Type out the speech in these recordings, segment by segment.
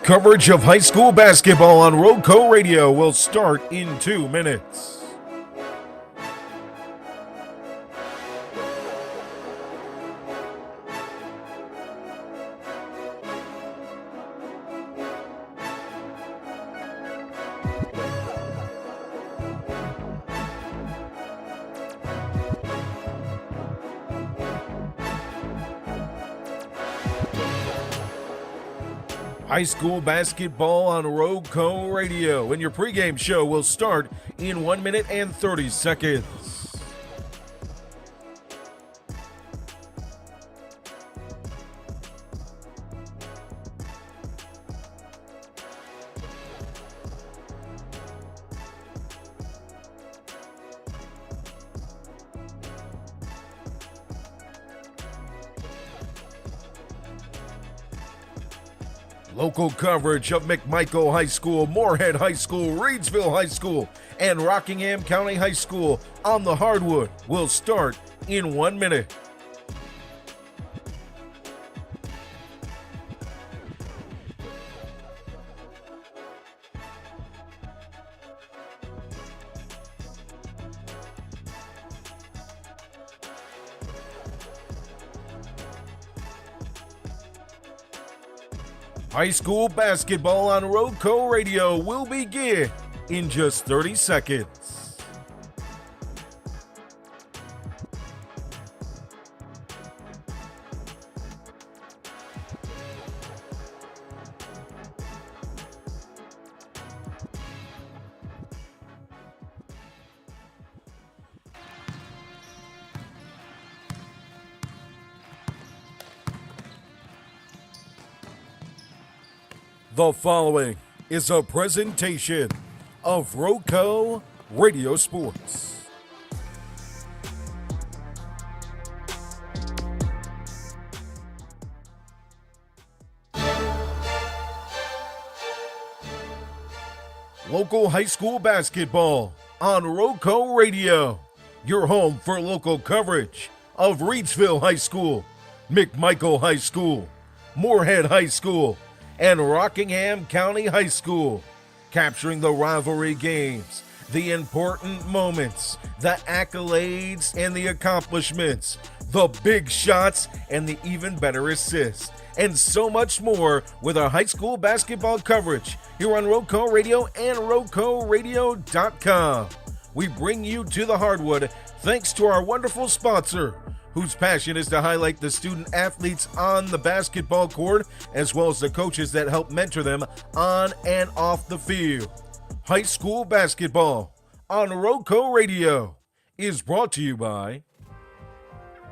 Coverage of high school basketball on RoCo Radio will start in 2 minutes. High school basketball on RoCo Radio, and your pregame show will start in 1 minute and 30 seconds. Local coverage of McMichael High School, Moorhead High School, Reidsville High School, and Rockingham County High School on the hardwood will start in 1 minute. High school basketball on RoCo Radio will begin in just 30 seconds. The following is a presentation of RoCo Radio Sports. Local high school basketball on RoCo Radio, your home for local coverage of Reidsville High School, McMichael High School, Moorhead High School, and Rockingham County High School, capturing the rivalry games, the important moments, the accolades and the accomplishments, the big shots and the even better assists, and so much more with our high school basketball coverage here on RoCo Radio and RoCoRadio.com. We bring you to the hardwood thanks to our wonderful sponsor, whose passion is to highlight the student athletes on the basketball court, as well as the coaches that help mentor them on and off the field. High school basketball on RoCo Radio is brought to you by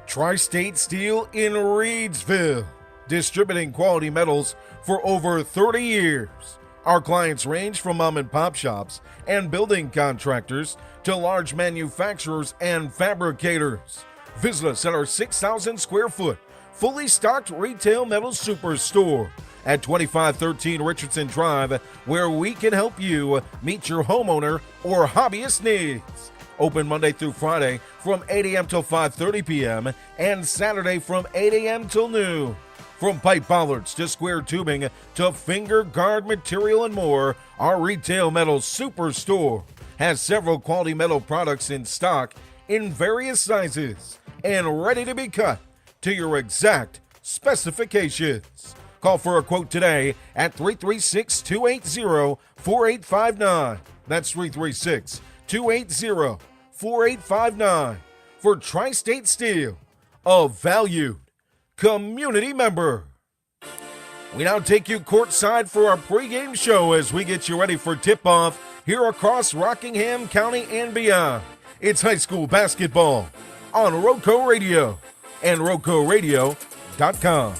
Tri-State Steel in Reidsville, distributing quality metals for over 30 years. Our clients range from mom and pop shops and building contractors to large manufacturers and fabricators. Visit us at our 6,000 square foot, fully stocked retail metal superstore at 2513 Richardson Drive, where we can help you meet your homeowner or hobbyist needs. Open Monday through Friday from 8 a.m. till 5:30 p.m. and Saturday from 8 a.m. till noon. From pipe bollards to square tubing to finger guard material and more, our retail metal superstore has several quality metal products in stock in various sizes and ready to be cut to your exact specifications. Call for a quote today at 336-280-4859. That's 336-280-4859 for Tri-State Steel, a valued community member. We now take you courtside for our pregame show as we get you ready for tip-off here across Rockingham County and beyond. It's high school basketball on RoCo Radio and RoCoRadio.com.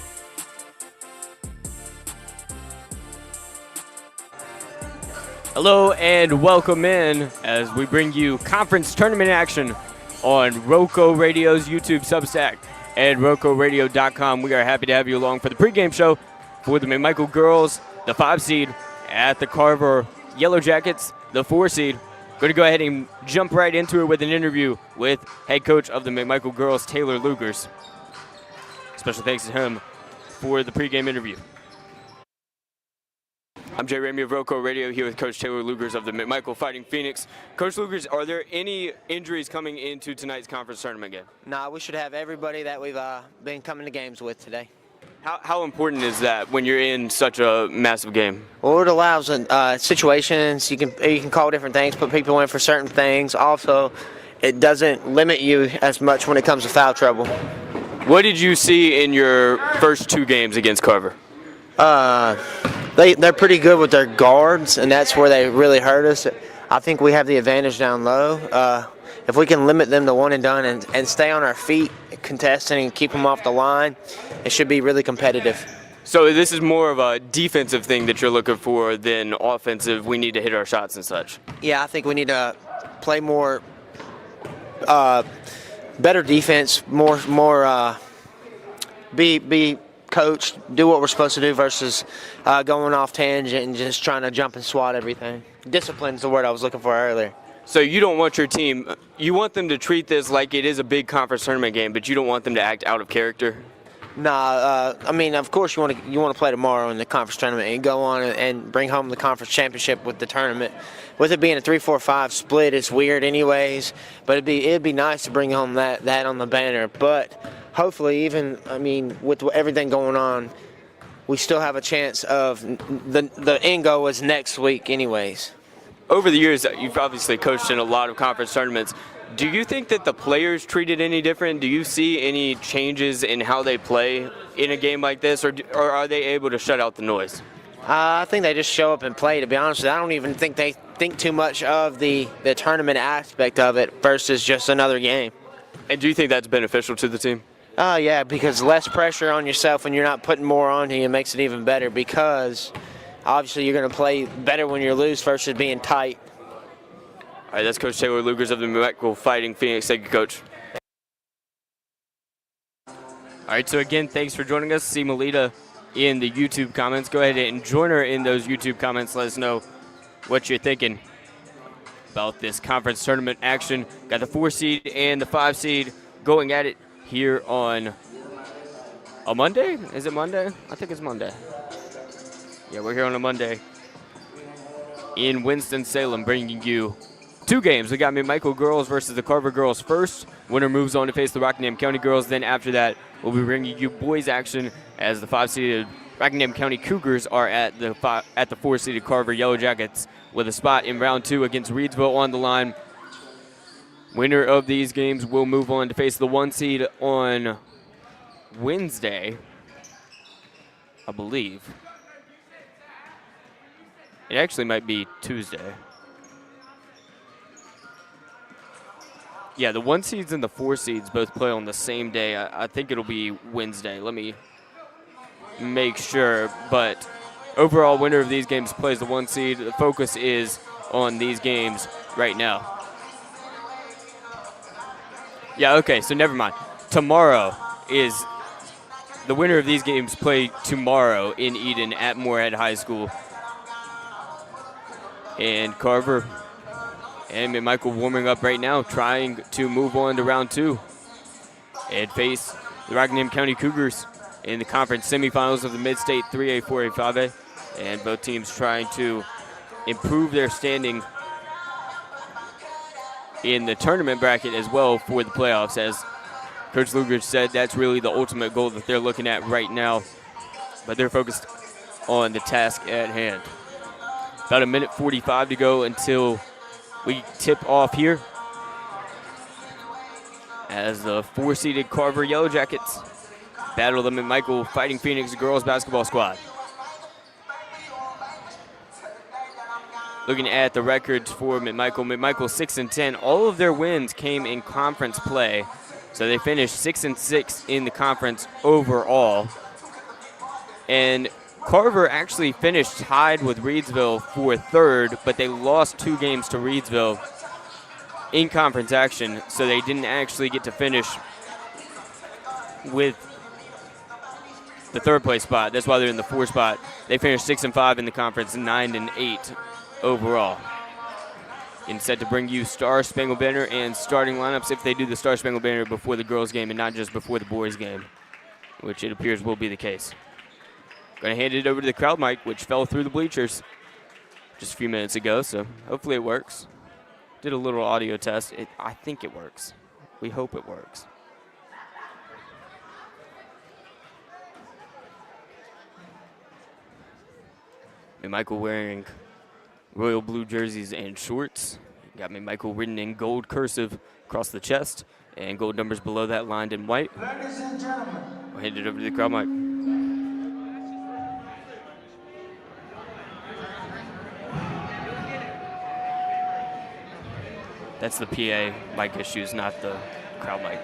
Hello and welcome in as we bring you conference tournament action on RoCo Radio's YouTube Substack and RoCoRadio.com. We are happy to have you along for the pregame show for the McMichael girls, the 5 seed, at the Carver Yellow Jackets, the 4 seed. Going to go ahead and jump right into it with an interview with head coach of the McMichael girls, Taylor Lugers. Special thanks to him for the pregame interview. I'm Jay Ramey of RoCo Radio here with Coach Taylor Lugers of the McMichael Fighting Phoenix. Coach Lugers, are there any injuries coming into tonight's conference tournament game? Nah, we should have everybody that we've been coming to games with today. How important is that when you're in such a massive game? Well, it allows situations, you can call different things, put people in for certain things. Also, it doesn't limit you as much when it comes to foul trouble. What did you see in your first 2 games against Carver? They're pretty good with their guards, and that's where they really hurt us. I think we have the advantage down low. If we can limit them to one and done and stay on our feet, contesting and keep them off the line, it should be really competitive. So this is more of a defensive thing that you're looking for than offensive. We need to hit our shots and such. Yeah, I think we need to play more, better defense, be coached, do what we're supposed to do versus going off tangent and just trying to jump and swat everything. Discipline's the word I was looking for earlier. So you don't want your team, you want them to treat this like it is a big conference tournament game, but you don't want them to act out of character? Nah, I mean, of course you want to play tomorrow in the conference tournament and go on and bring home the conference championship with the tournament. With it being a 3-4-5 split, it's weird anyways, but it'd be nice to bring home that on the banner. But hopefully, with everything going on, we still have a chance of the end goal is next week anyways. Over the years, you've obviously coached in a lot of conference tournaments. Do you think that the players treat it any different? Do you see any changes in how they play in a game like this, or are they able to shut out the noise? I think they just show up and play, to be honest with you. I don't even think they think too much of the tournament aspect of it versus just another game. And do you think that's beneficial to the team? Yeah, because less pressure on yourself when you're not putting more on you makes it even better, because obviously you're going to play better when you're loose versus being tight. All right, that's Coach Taylor Lugers of the McMichael Fighting Phoenix. Thank you, Coach. All right, so again, thanks for joining us. See Melita in the YouTube comments. Go ahead and join her in those YouTube comments. Let us know what you're thinking about this conference tournament action. Got the 4 seed and the 5 seed going at it here on a Monday. Is it Monday? I think it's Monday. Yeah, we're here on a Monday in Winston-Salem, bringing you 2 games. We got McMichael girls versus the Carver girls first. Winner moves on to face the Rockingham County girls. Then after that, we'll be bringing you boys action as the 5-seeded Rockingham County Cougars are at the 4-seeded Carver Yellow Jackets with a spot in round 2 against Reidsville on the line. Winner of these games will move on to face the 1 seed on Wednesday, I believe. It actually might be Tuesday. Yeah, the 1 seeds and the 4 seeds both play on the same day. I think it'll be Wednesday. Let me make sure. But overall, winner of these games plays the 1 seed. The focus is on these games right now. Yeah, okay, so never mind. Tomorrow is the winner of these games play tomorrow in Eden at Moorhead High School. And Carver and McMichael warming up right now, trying to move on to round 2 and face the Rockingham County Cougars in the conference semifinals of the Mid-State 3A, 4A, 5A. And both teams trying to improve their standing in the tournament bracket as well for the playoffs. As Coach Lugers said, that's really the ultimate goal that they're looking at right now. But they're focused on the task at hand. About 1:45 to go until we tip off here as the 4-seeded Carver Yellow Jackets battle the McMichael Fighting Phoenix girls basketball squad. Looking at the records for McMichael 6-10. All of their wins came in conference play, so they finished 6-6 in the conference overall. And Carver actually finished tied with Reidsville for 3rd, but they lost 2 games to Reidsville in conference action, so they didn't actually get to finish with the 3rd place spot. That's why they're in the 4th spot. They finished 6-5 in the conference, 9-8 overall. And set to bring you Star Spangled Banner and starting lineups if they do the Star Spangled Banner before the girls' game and not just before the boys' game, which it appears will be the case. Going to hand it over to the crowd mic, which fell through the bleachers just a few minutes ago, so hopefully it works. Did a little audio test. I think it works. We hope it works. McMichael wearing royal blue jerseys and shorts. Got McMichael written in gold cursive across the chest and gold numbers below that lined in white. Ladies and gentlemen. We'll hand it over to the crowd mic. That's the PA mic issues, not the crowd mic.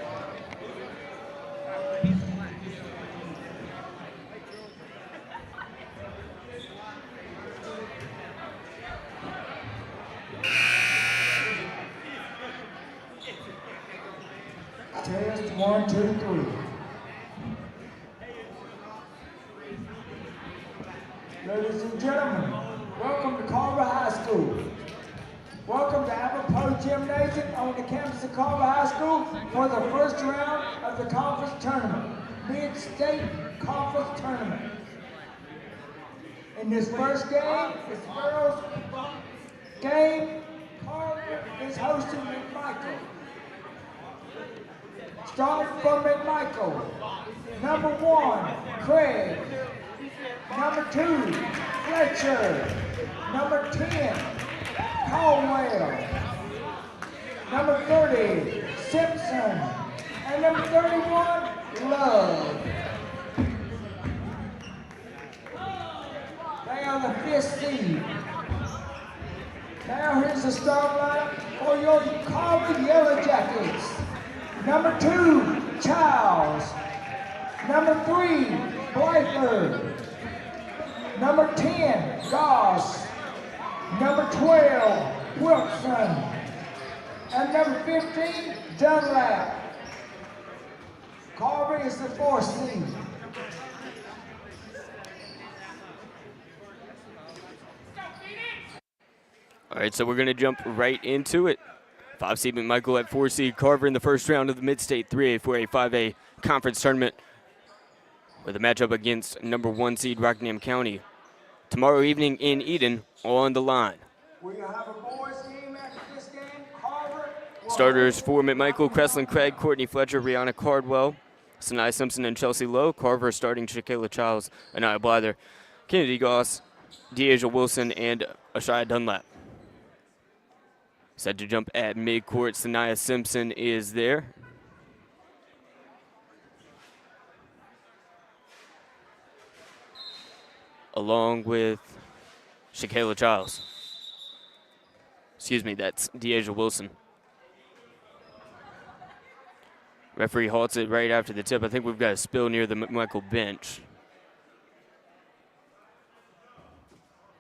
Test 1, 2, 3. Ladies and gentlemen, welcome to Carver High School. Welcome to Avapo Gymnasium on the campus of Carver High School for the first round of the conference tournament, Mid-State Conference Tournament. In this first game, this girls' game, Carver is hosting McMichael. Starting from McMichael, number 1, Craig. Number 2, Fletcher. Number 10, Caldwell. Number 30, Simpson. And number 31, Love. They are the 5th seed. Now here's the start line for your Carver Yellow Jackets. Number 2, Childs. Number 3, Blyther. Number 10, Goss. Number 12, Wilson. And number 15, Dunlap. Carver is the 4th seed. All right, so we're going to jump right into it. 5 seed McMichael at 4 seed Carver in the first round of the Mid-State 3A 4A 5A conference tournament with a matchup against number 1 seed Rockingham County tomorrow evening in Eden on the line. We're going to have a boys game after this game. Carver. Starters for McMichael: Creslin Craig, Courtney Fletcher, Rihanna Cardwell, Sanaya Simpson, and Chelsea Lowe. Carver starting Shakayla Childs, Anaya Blyther, Kennedy Goss, Deasia Wilson, and Ashaya Dunlap. Set to jump at midcourt, Sanaya Simpson is there. Along with Shakayla Childs. Excuse me, that's Deasia Wilson. Referee halts it right after the tip. I think we've got a spill near the McMichael bench.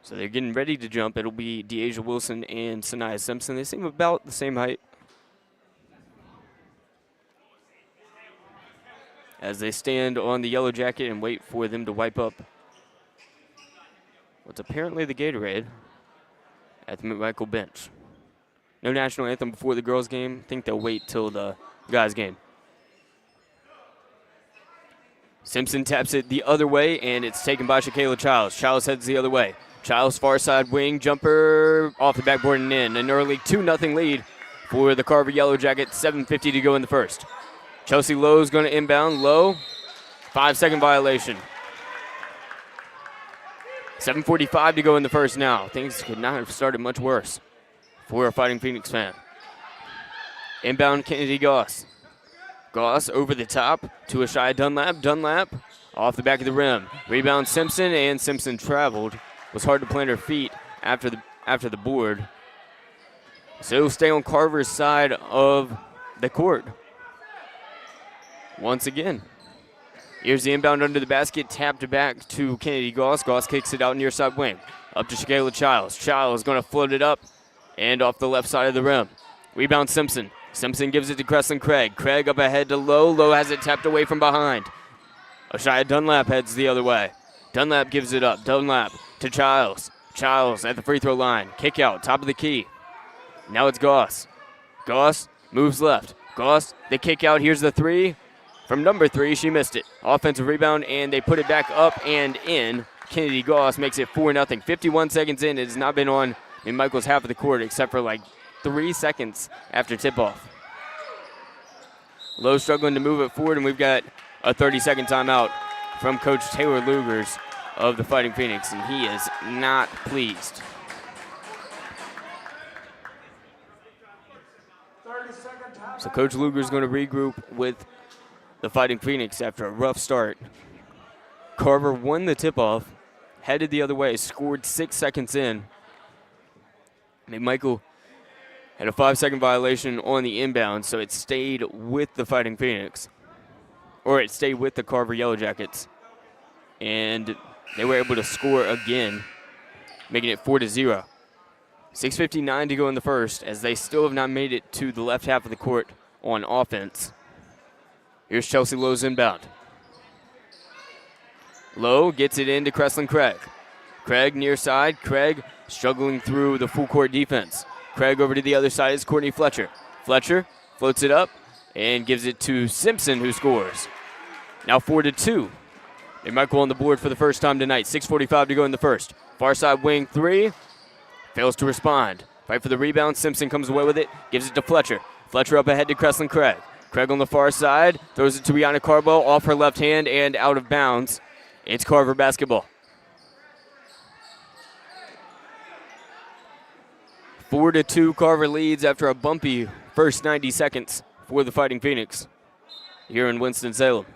So they're getting ready to jump. It'll be Deasia Wilson and Sanaya Simpson. They seem about the same height. As they stand on the yellow jacket and wait for them to wipe up what's apparently the Gatorade at the McMichael bench. No national anthem before the girls' game. I think they'll wait till the guys' game. Simpson taps it the other way, and it's taken by Shakayla Childs. Childs heads the other way. Childs far side wing jumper off the backboard and in. An early 2-0 lead for the Carver Yellow Jackets. 7:50 to go in the first. Chelsea Lowe's going to inbound. Lowe, 5-second violation. 7:45 to go in the first now. Things could not have started much worse for a Fighting Phoenix fan. Inbound Kennedy Goss. Goss over the top to Ashaya Dunlap. Dunlap off the back of the rim. Rebound Simpson, and Simpson traveled. It was hard to plant her feet after the board. So it'll stay on Carver's side of the court. Once again. Here's the inbound under the basket, tapped back to Kennedy Goss. Goss kicks it out near side wing. Up to Shakayla Childs. Childs going to float it up and off the left side of the rim. Rebound Simpson. Simpson gives it to Creslin Craig. Craig up ahead to Lowe. Lowe has it tapped away from behind. Ashaya Dunlap heads the other way. Dunlap gives it up. Dunlap to Childs. Childs at the free throw line. Kick out, top of the key. Now it's Goss. Goss moves left. Goss, the kick out. Here's the three. from number 3. She missed it. Offensive rebound, and they put it back up and in. Kennedy Goss makes it 4-0. 51 seconds in. It has not been on McMichael's half of the court except for like 3 seconds after tip-off. Lowe struggling to move it forward, and we've got a 30-second timeout from Coach Taylor Lugers of the Fighting Phoenix, and he is not pleased. 30-second timeout. So Coach Luger's going to regroup with the Fighting Phoenix after a rough start. Carver won the tip-off, headed the other way, scored 6 seconds in. McMichael had a 5-second violation on the inbound, so it stayed with the Fighting Phoenix. Or it stayed with the Carver Yellow Jackets. And they were able to score again, making it 4-0. 6:59 to go in the first, as they still have not made it to the left half of the court on offense. Here's Chelsea Lowe's inbound. Lowe gets it into Kreslin Craig. Craig near side. Craig struggling through the full court defense. Craig over to the other side is Courtney Fletcher. Fletcher floats it up and gives it to Simpson, who scores. Now 4-2. McMichael on the board for the first time tonight. 6:45 to go in the first. Far side wing 3. Fails to respond. Fight for the rebound. Simpson comes away with it. Gives it to Fletcher. Fletcher up ahead to Kreslin Craig. Craig on the far side. Throws it to Rihanna Carbell off her left hand and out of bounds. It's Carver basketball. 4-2, Carver leads after a bumpy first 90 seconds for the Fighting Phoenix here in Winston-Salem.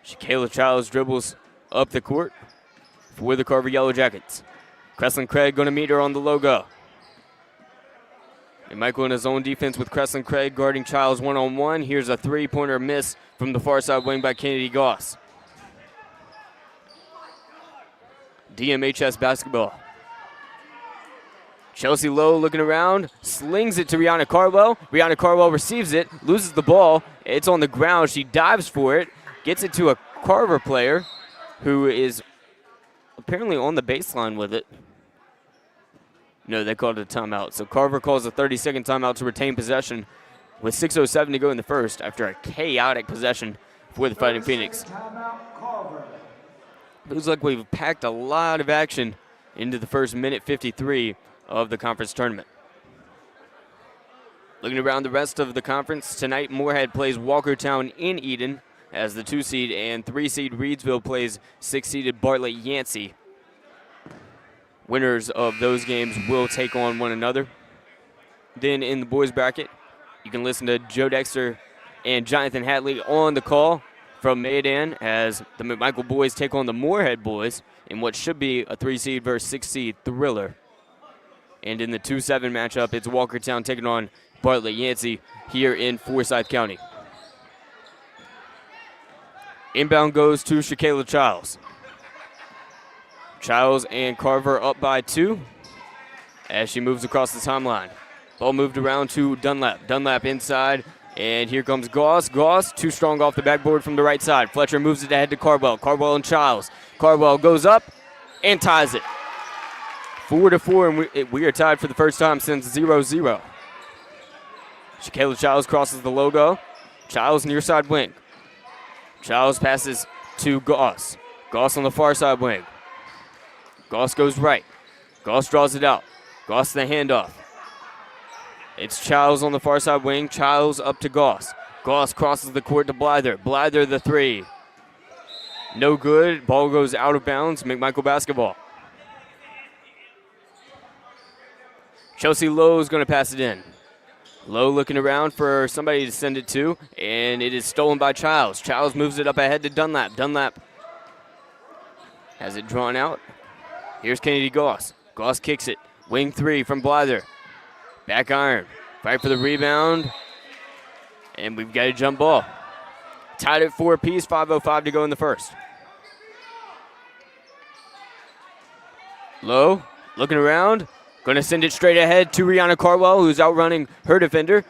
Shakayla Childs dribbles up the court for the Carver Yellow Jackets. Kreslin Craig going to meet her on the logo. And Michael in his own defense with Kreslin Craig guarding Childs one-on-one. Here's a three-pointer miss from the far side wing by Kennedy Goss. DMHS basketball. Chelsea Lowe looking around, slings it to Rihanna Carbell. Rihanna Carbell receives it, loses the ball. It's on the ground. She dives for it, gets it to a Carver player who is apparently on the baseline with it. No, they called it a timeout. So Carver calls a 30-second timeout to retain possession with 6:07 to go in the first after a chaotic possession for the Fighting Phoenix. Timeout, Carver. Looks like we've packed a lot of action into the first minute 53 of the conference tournament. Looking around the rest of the conference, tonight Moorhead plays Walkertown in Eden as the 2-seed, and 3-seed Reidsville plays 6-seeded Bartlett Yancey. Winners of those games will take on one another. Then in the boys bracket, you can listen to Joe Dexter and Jonathan Hatley on the call from Maydan as the McMichael boys take on the Moorhead boys in what should be a 3-seed versus 6-seed thriller. And in the 2-7 matchup, it's Walkertown taking on Bartlett Yancey here in Forsyth County. Inbound goes to Shakayla Childs. Childs and Carver up by 2 as she moves across the timeline. Ball moved around to Dunlap. Dunlap inside, and here comes Goss. Goss too strong off the backboard from the right side. Fletcher moves it ahead to Carbell. Carbell and Childs. Carbell goes up and ties it. 4-4, and we are tied for the first time since 0-0. Shakayla Childs crosses the logo. Childs near side wing. Childs passes to Goss. Goss on the far side wing. Goss goes right. Goss draws it out. Goss the handoff. It's Childs on the far side wing. Childs up to Goss. Goss crosses the court to Blyther. Blyther the 3. No good. Ball goes out of bounds. McMichael basketball. Chelsea Lowe is going to pass it in. Lowe looking around for somebody to send it to, and it is stolen by Childs. Childs moves it up ahead to Dunlap. Dunlap has it drawn out. Here's Kennedy Goss. Goss kicks it. Wing 3 from Blyther. Back iron. Fight for the rebound. And we've got a jump ball. Tied at 4 apiece. 5:05 to go in the first. Lowe looking around. Going to send it straight ahead to Rihanna Carbell, who's outrunning her defender,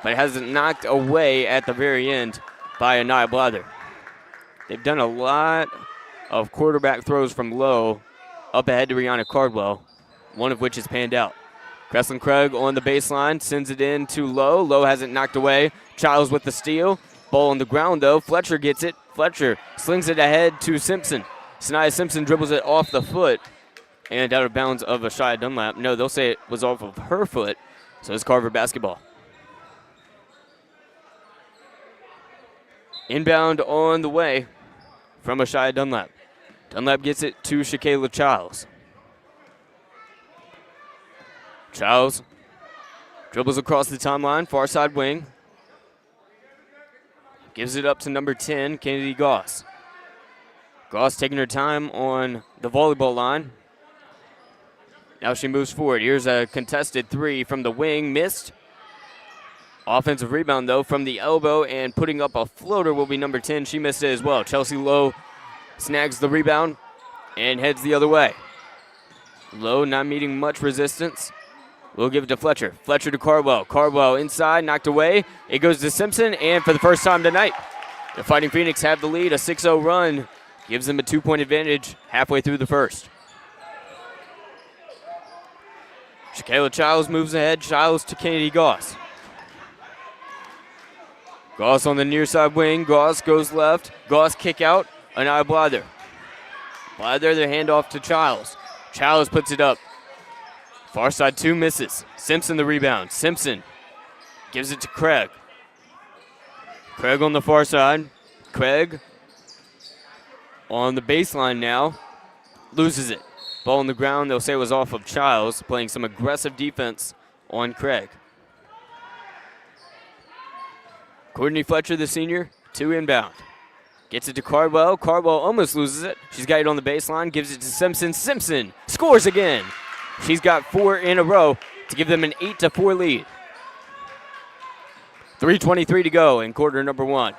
but has it knocked away at the very end by Anaya Blyther. They've done a lot of quarterback throws from Lowe up ahead to Rihanna Carbell, one of which has panned out. Kreslin Craig on the baseline, sends it in to Lowe. Lowe has it knocked away. Childs with the steal. Ball on the ground, though. Fletcher gets it. Fletcher slings it ahead to Simpson. Sanaya Simpson dribbles it off the foot and out of bounds of Ashaya Dunlap. No, they'll say it was off of her foot, so it's Carver basketball. Inbound on the way from Ashaya Dunlap. Dunlap gets it to Shakayla Childs. Childs dribbles across the timeline, far side wing. Gives it up to number 10, Kennedy Goss. Goss taking her time on the volleyball line. Now she moves forward. Here's a contested three from the wing, missed. Offensive rebound, though, from the elbow, and putting up a floater will be number 10. She missed it as well. Chelsea Lowe snags the rebound and heads the other way. Lowe not meeting much resistance. We'll give it to Fletcher. Fletcher to Cardwell. Cardwell inside, knocked away. It goes to Simpson, and for the first time tonight, the Fighting Phoenix have the lead. A 6-0 run gives them a 2-point advantage halfway through the first. Shakayla Childs moves ahead. Childs to Kennedy Goss. Goss on the near side wing. Goss goes left. Goss kick out. Anaya Blather. Blather, the handoff to Childs. Childs puts it up. Far side two misses. Simpson the rebound. Simpson gives it to Craig. Craig on the far side. Craig on the baseline now. Loses it. Ball on the ground. They'll say it was off of Childs, playing some aggressive defense on Craig. Courtney Fletcher, the senior, 2 inbound. Gets it to Cardwell. Cardwell almost loses it. She's got it on the baseline. Gives it to Simpson. Simpson scores again. She's got 4 in a row to give them an 8-4 lead. 3:23 to go in quarter number 1.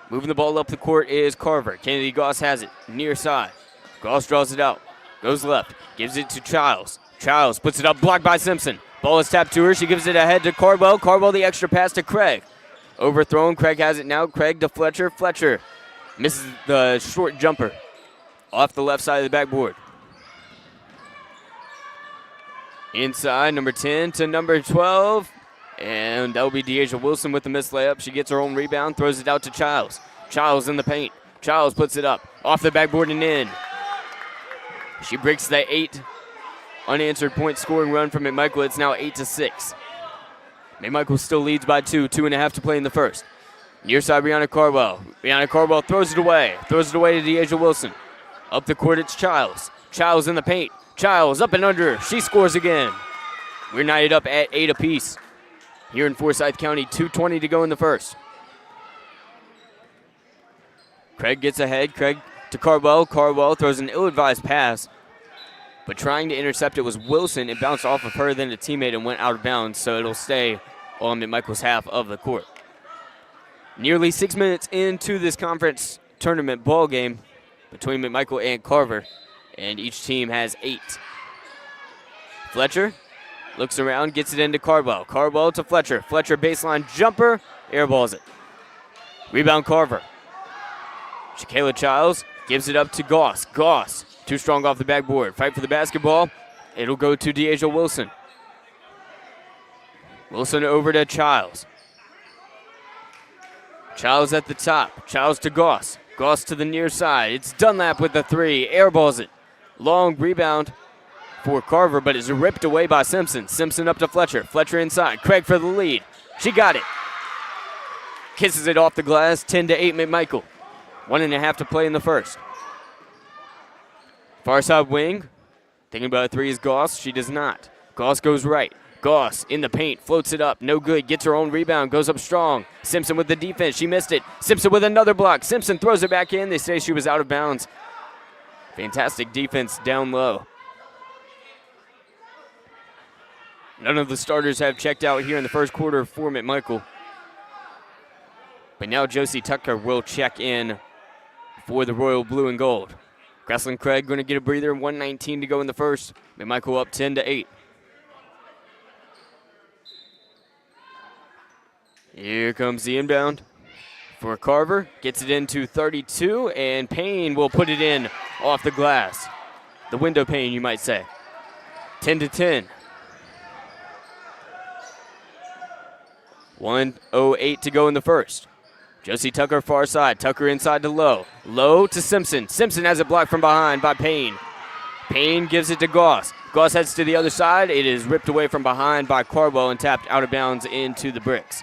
Moving the ball up the court is Carver. Kennedy Goss has it. Near side. Goss draws it out. Goes left. Gives it to Childs. Childs puts it up. Blocked by Simpson. Ball is tapped to her. She gives it ahead to Cardwell. Cardwell the extra pass to Craig. Overthrown. Craig has it now. Craig to Fletcher. Fletcher misses the short jumper off the left side of the backboard. Inside, number 10 to number 12. And that will be Deasia Wilson with the missed layup. She gets her own rebound, throws it out to Childs. Childs in the paint. Childs puts it up. Off the backboard and in. She breaks the 8 unanswered point scoring run from McMichael. It's now 8-6. McMichael still leads by 2. 2.5 to play in the first. Near side, Brianna Cardwell. Brianna Cardwell throws it away. Throws it away to Deasia Wilson. Up the court, it's Childs. Childs in the paint. Childs up and under. She scores again. We're knotted up at 8 apiece. Here in Forsyth County, 2:20 to go in the first. Craig gets ahead. Craig to Cardwell. Cardwell throws an ill-advised pass, but trying to intercept it was Wilson. It bounced off of her, then a teammate, and went out of bounds, so it'll stay on McMichael's half of the court. Nearly 6 minutes into this conference tournament ball game between McMichael and Carver, and each team has 8. Fletcher looks around, gets it into Cardwell. Cardwell to Fletcher. Fletcher baseline jumper, airballs it. Rebound Carver. Shakayla Childs gives it up to Goss. Goss, too strong off the backboard. Fight for the basketball. It'll go to Deasia Wilson. Wilson over to Childs. Childs at the top. Childs to Goss. Goss to the near side. It's Dunlap with the 3. Airballs it. Long rebound for Carver, but it's ripped away by Simpson. Simpson up to Fletcher. Fletcher inside. Craig for the lead. She got it. Kisses it off the glass. 10-8 McMichael. 1.5 to play in the first. Far side wing. Thinking about a 3 is Goss. She does not. Goss goes right. Goss in the paint. Floats it up. No good. Gets her own rebound. Goes up strong. Simpson with the defense. She missed it. Simpson with another block. Simpson throws it back in. They say she was out of bounds. Fantastic defense down low. None of the starters have checked out here in the first quarter for McMichael. But now Josie Tucker will check in for the Royal Blue and Gold. Grassland Craig going to get a breather. 1:19 to go in the first. McMichael up 10-8. Here comes the inbound for Carver. Gets it into 32, and Payne will put it in off the glass. The window pane, you might say. 10-10. 1:08 to go in the first. Josie Tucker far side. Tucker inside to Lowe. Lowe to Simpson. Simpson has it blocked from behind by Payne. Payne gives it to Goss. Goss heads to the other side. It is ripped away from behind by Cardwell and tapped out of bounds into the bricks.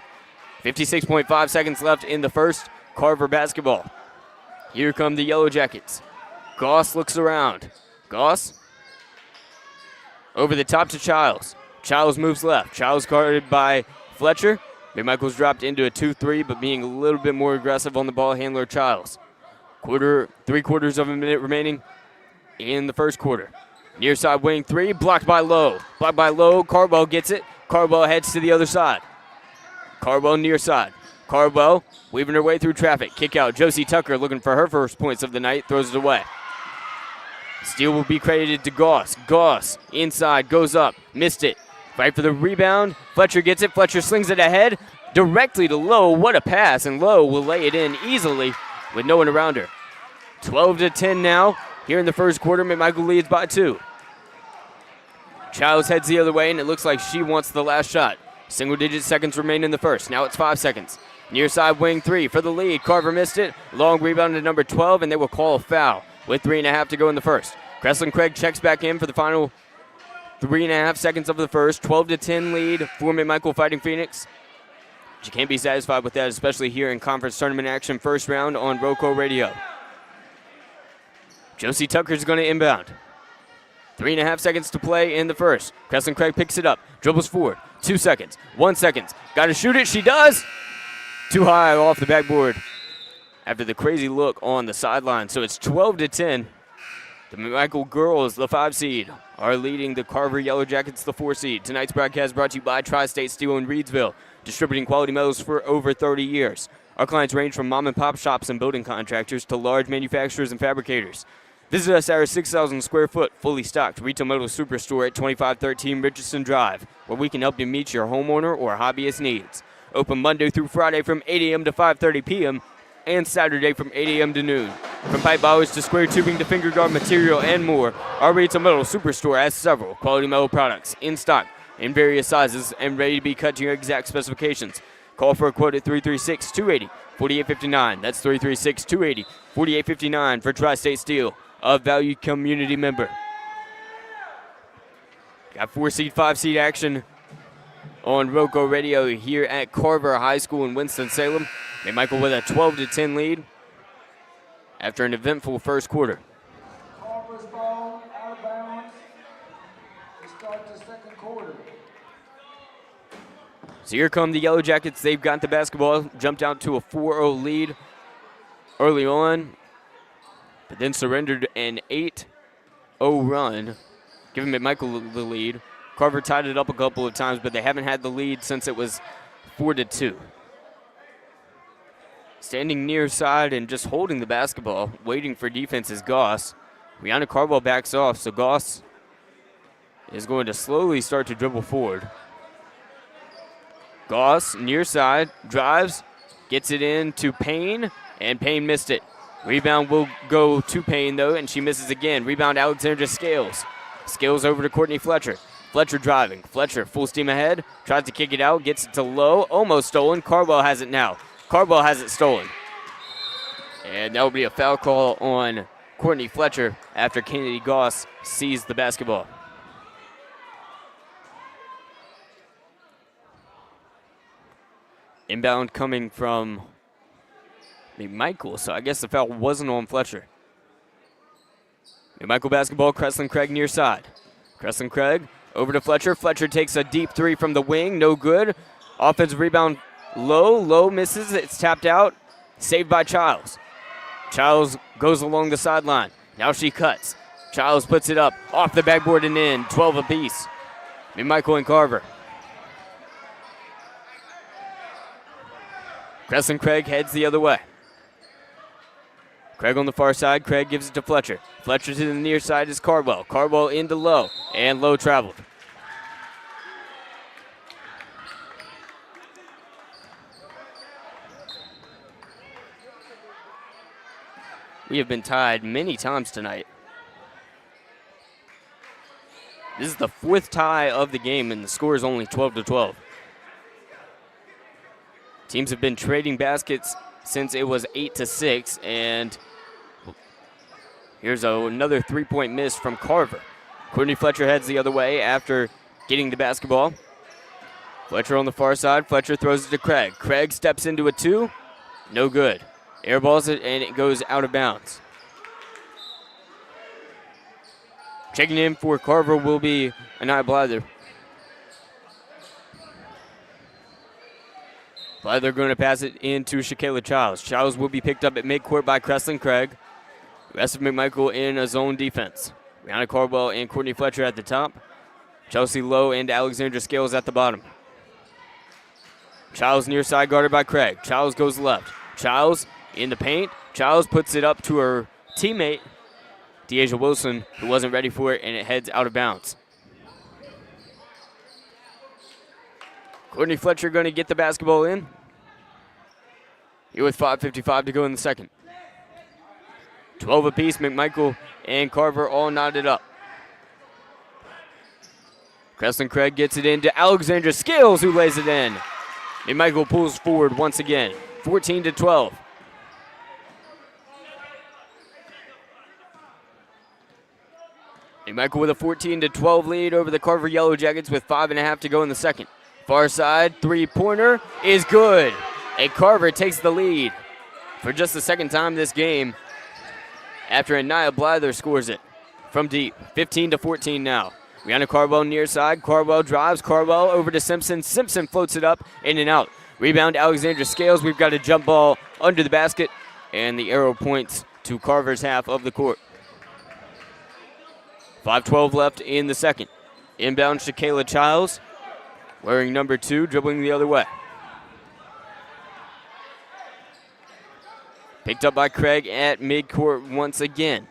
56.5 seconds left in the first. Carver basketball. Here come the Yellow Jackets. Goss looks around. Goss over the top to Childs. Childs moves left. Childs guarded by Fletcher. McMichael's dropped into a 2-3, but being a little bit more aggressive on the ball handler, Childs. 3/4 of a minute remaining in the first quarter. Near side wing three, blocked by Lowe. Blocked by Lowe. Cardwell gets it. Cardwell heads to the other side. Cardwell near side. Cardwell weaving her way through traffic. Kick out. Josie Tucker looking for her first points of the night. Throws it away. Steal will be credited to Goss. Goss inside, goes up, missed it. Fight for the rebound. Fletcher gets it. Fletcher slings it ahead directly to Lowe. What a pass, and Lowe will lay it in easily with no one around her. 12-10 now. Here in the first quarter, McMichael leads by 2. Childs heads the other way, and it looks like she wants the last shot. Single-digit seconds remain in the first. Now it's 5 seconds. Near side wing three for the lead. Carver missed it. Long rebound to number 12, and they will call a foul with 3.5 to go in the first. Cresslin Craig checks back in for the final 3.5 seconds of the first. 12-10 lead for McMichael Fighting Phoenix. She can't be satisfied with that, especially here in conference tournament action, first round on RoCo Radio. Josie Tucker's going to inbound. 3.5 seconds to play in the first. Cresslin Craig picks it up, dribbles forward. 2 seconds, 1 second. Got to shoot it, she does. Too high off the backboard after the crazy look on the sideline. So it's 12-10. The McMichael girls, the 5 seed, are leading the Carver Yellow Jackets, the 4 seed. Tonight's broadcast brought to you by Tri-State Steel in Reidsville, distributing quality metals for over 30 years. Our clients range from mom and pop shops and building contractors to large manufacturers and fabricators. Visit us at our 6,000 square foot, fully stocked retail metal superstore at 2513 Richardson Drive, where we can help you meet your homeowner or hobbyist needs. Open Monday through Friday from 8 a.m. to 5:30 p.m. and Saturday from 8 a.m. to noon. From pipe bowers to square tubing to finger guard material and more, our retail metal superstore has several quality metal products in stock in various sizes and ready to be cut to your exact specifications. Call for a quote at 336-280-4859. That's 336-280-4859 for Tri-State Steel, a valued community member. Got 4 seed, 5 seed action on RoCo Radio here at Carver High School in Winston-Salem. McMichael with a 12-10 lead after an eventful first quarter. Carver's ball out of bounds to start the second quarter. So here come the Yellow Jackets. They've got the basketball, jumped out to a 4-0 lead early on, but then surrendered an 8-0 run, giving McMichael the lead. Carver tied it up a couple of times, but they haven't had the lead since it was 4-2. Standing near side and just holding the basketball, waiting for defense is Goss. Rihanna Cardwell backs off, so Goss is going to slowly start to dribble forward. Goss, near side, drives, gets it in to Payne, and Payne missed it. Rebound will go to Payne, though, and she misses again. Rebound, Alexandra Scales. Scales over to Courtney Fletcher. Fletcher driving. Fletcher full steam ahead. Tries to kick it out. Gets it to Lowe. Almost stolen. Cardwell has it now. Cardwell has it stolen. And that will be a foul call on Courtney Fletcher after Kennedy Goss seized the basketball. Inbound coming from McMichael, so I guess the foul wasn't on Fletcher. McMichael basketball, Cresslin Craig near side. Cresslin Craig over to Fletcher. Fletcher takes a deep three from the wing, no good. Offensive rebound, Lowe. Lowe misses, it's tapped out. Saved by Childs. Childs goes along the sideline. Now she cuts. Childs puts it up, off the backboard and in, 12 apiece. McMichael and Carver. Cresslin Craig heads the other way. Craig on the far side. Craig gives it to Fletcher. Fletcher to the near side is Cardwell. Cardwell into Lowe, and Lowe traveled. We have been tied many times tonight. This is the 4th tie of the game, and the score is only 12-12. Teams have been trading baskets since it was 8-6, and here's another three-point miss from Carver. Courtney Fletcher heads the other way after getting the basketball. Fletcher on the far side. Fletcher throws it to Craig. Craig steps into a two. No good. Airballs it, and it goes out of bounds. Checking in for Carver will be Anaya Blyther. Blyther going to pass it into Shakayla Childs. Childs will be picked up at midcourt by Kreslin Craig. The rest of McMichael in a zone defense. Rihanna Cardwell and Courtney Fletcher at the top. Chelsea Lowe and Alexandra Scales at the bottom. Childs near side guarded by Craig. Childs goes left. Childs in the paint. Childs puts it up to her teammate, Deasia Wilson, who wasn't ready for it, and it heads out of bounds. Courtney Fletcher going to get the basketball in. Here with 5:55 to go in the second. 12 apiece, McMichael and Carver all knotted up. Kreslin Craig gets it into Alexandra Scales, who lays it in. McMichael pulls forward once again, 14-12. McMichael with a 14-12 lead over the Carver Yellow Jackets with 5.5 to go in the second. Far side, three-pointer is good. And Carver takes the lead for just the second time this game after Anaya Blyther scores it from deep. 15-14 now. Rihanna Cardwell near side. Cardwell drives. Cardwell over to Simpson. Simpson floats it up, in and out. Rebound, Alexandra Scales. We've got a jump ball under the basket, and the arrow points to Carver's half of the court. 5:12 left in the second. Inbound, Shakayla Childs, wearing number 2, dribbling the other way. Picked up by Craig at midcourt once again.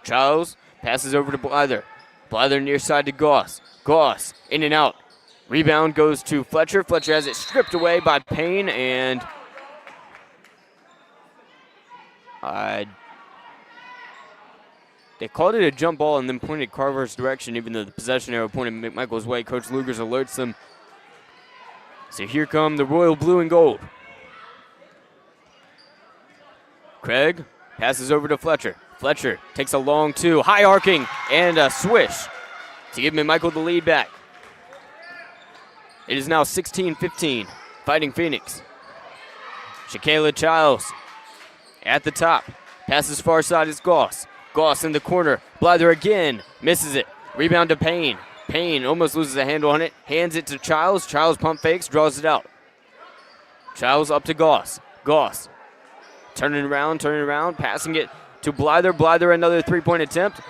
Childs passes over to Blyther. Blyther near side to Goss. Goss in and out. Rebound goes to Fletcher. Fletcher has it stripped away by Payne, and they called it a jump ball and then pointed Carver's direction, even though the possession arrow pointed McMichael's way. Coach Lugers alerts them. So here come the royal blue and gold. Craig passes over to Fletcher. Fletcher takes a long two, high arcing, and a swish to give McMichael the lead back. It is now 16-15, Fighting Phoenix. Shakayla Childs at the top. Passes far side is Goss. Goss in the corner. Blyther again. Misses it. Rebound to Payne. Payne almost loses a handle on it. Hands it to Childs. Childs pump fakes. Draws it out. Childs up to Goss. Goss turning around. Passing it to Blyther. Blyther another three-point attempt.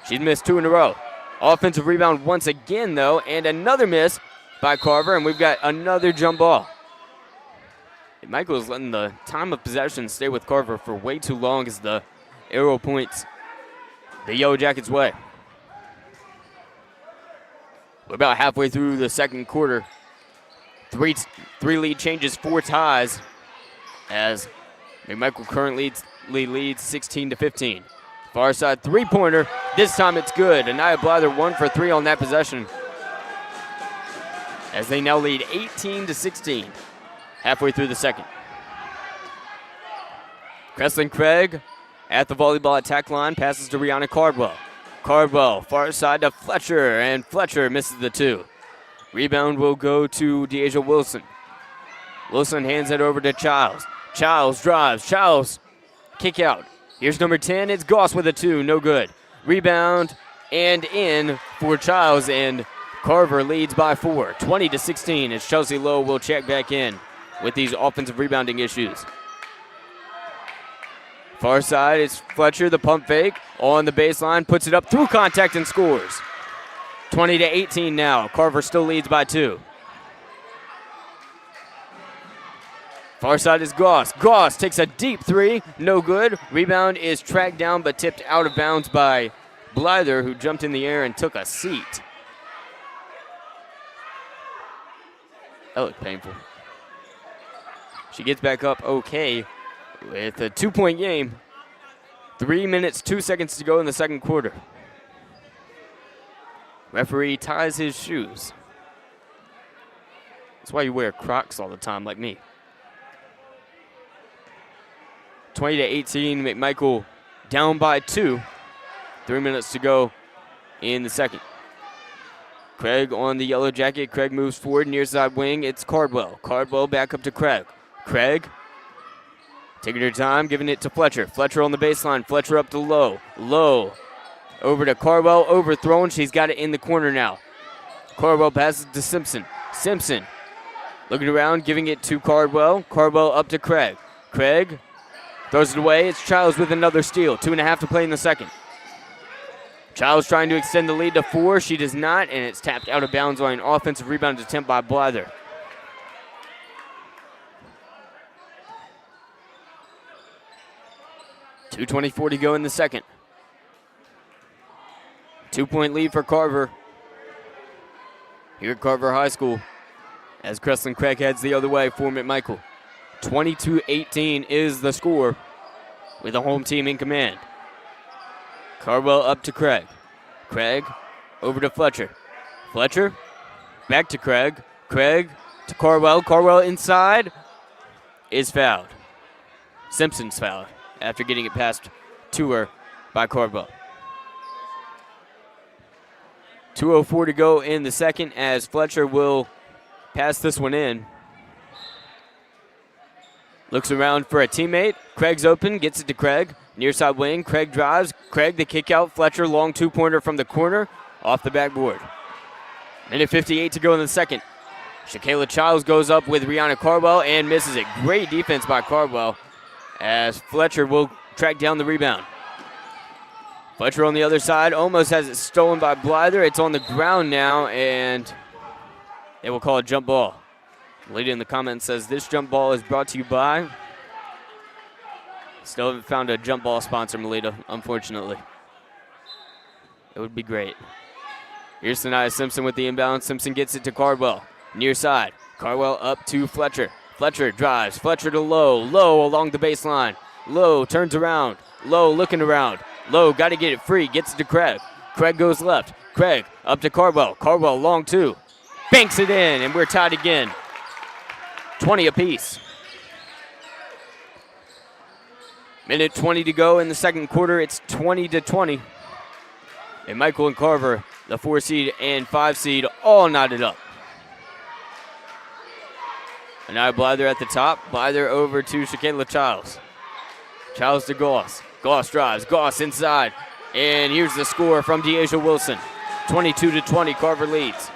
She's missed 2 in a row. Offensive rebound once again, though, and another miss by Carver, and we've got another jump ball. Michael's letting the time of possession stay with Carver for way too long as the arrow points the Yellow Jackets' way. We're about halfway through the second quarter. Three lead changes, 4 ties, as McMichael currently leads 16-15. Far side three-pointer. This time it's good. Anaya Blyther 1 for 3 on that possession, as they now lead 18-16. Halfway through the second. Kreslin Craig at the volleyball attack line, passes to Rihanna Cardwell. Cardwell far side to Fletcher, and Fletcher misses the 2. Rebound will go to Deasia Wilson. Wilson hands it over to Childs. Childs drives. Childs kick out. Here's number 10. It's Goss with a 2. No good. Rebound and in for Childs, and Carver leads by 4. 20-16 as Chelsea Lowe will check back in with these offensive rebounding issues. Far side, it's Fletcher, the pump fake on the baseline, puts it up through contact and scores. 20-18 now. Carver still leads by 2. Far side is Goss. Goss takes a deep 3, no good. Rebound is tracked down but tipped out of bounds by Blyther, who jumped in the air and took a seat. That looked painful. She gets back up okay with a 2-point game. 3 minutes, 2 seconds to go in the second quarter. Referee ties his shoes. That's why you wear Crocs all the time, like me. 20-18, McMichael down by 2. 3 minutes to go in the second. Craig on the yellow jacket. Craig moves forward, near side wing. It's Cardwell. Cardwell back up to Craig. Craig taking her time, giving it to Fletcher. Fletcher on the baseline. Fletcher up to Lowe. Lowe over to Cardwell, overthrown. She's got it in the corner now. Cardwell passes to Simpson. Simpson looking around, giving it to Cardwell. Cardwell up to Craig. Craig throws it away. It's Childs with another steal. 2.5 to play in the second. Childs trying to extend the lead to 4. She does not, and it's tapped out of bounds on an offensive rebound attempt by Blyther. .224 to go in the second. 2-point lead for Carver here at Carver High School as Crestline Craig heads the other way for McMichael. 22-18 is the score with the home team in command. Cardwell up to Craig. Craig over to Fletcher. Fletcher back to Craig. Craig to Cardwell. Cardwell inside is fouled. Simpson's fouled after getting it passed to her by Cardwell. 2:04 to go in the second as Fletcher will pass this one in. Looks around for a teammate. Craig's open, gets it to Craig. Near side wing, Craig drives. Craig the kick out. Fletcher long two-pointer from the corner off the backboard. Minute 58 to go in the second. Shakayla Childs goes up with Rihanna Cardwell and misses it. Great defense by Cardwell as Fletcher will track down the rebound. Fletcher on the other side almost has it stolen by Blyther. It's on the ground now, and they will call a jump ball. The lady in the comments says this jump ball is brought to you by. Still haven't found a jump ball sponsor, Melita, unfortunately. It would be great. Here's Sanaya Simpson with the inbound. Simpson gets it to Cardwell. Near side. Cardwell up to Fletcher. Fletcher drives. Fletcher to Lowe. Lowe along the baseline. Lowe turns around. Lowe looking around. Lowe got to get it free. Gets it to Craig. Craig goes left. Craig up to Cardwell. Cardwell long two. Banks it in, and we're tied again. 20 apiece. Minute 20 to go in the second quarter. It's 20-20. And Michael and Carver, the 4 seed and 5 seed, all knotted up. And now Blyther at the top. Blyther over to Shakayla Childs. Childs to Goss. Goss drives. Goss inside. And here's the score from Deasia Wilson. 22-20. Carver leads.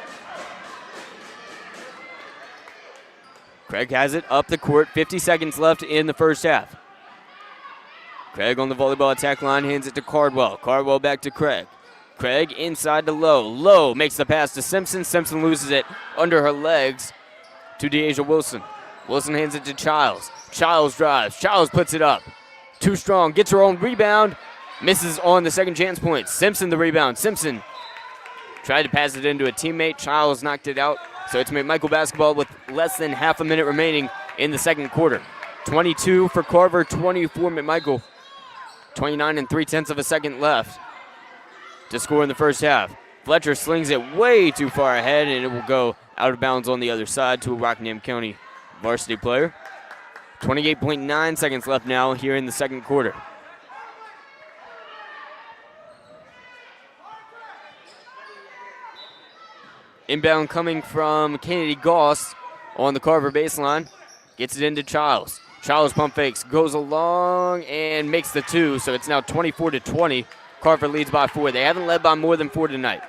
Craig has it up the court. 50 seconds left in the first half. Craig on the volleyball attack line hands it to Cardwell. Cardwell back to Craig. Craig inside to Lowe. Lowe makes the pass to Simpson. Simpson loses it under her legs to Deasia Wilson. Wilson hands it to Childs. Childs drives. Childs puts it up. Too strong. Gets her own rebound. Misses on the second chance point. Simpson the rebound. Simpson tried to pass it into a teammate. Childs knocked it out. So it's McMichael basketball with less than half a minute remaining in the second quarter. 22 for Carver, 24 McMichael. 29 3/10 of a second left to score in the first half. Fletcher slings it way too far ahead, and it will go out of bounds on the other side to a Rockingham County varsity player. 28.9 seconds left now here in the second quarter. Inbound coming from Kennedy Goss on the Carver baseline. Gets it into Childs. Childs pump fakes, goes along and makes the 2, so it's now 24-20. Carver leads by 4. They haven't led by more than 4 tonight.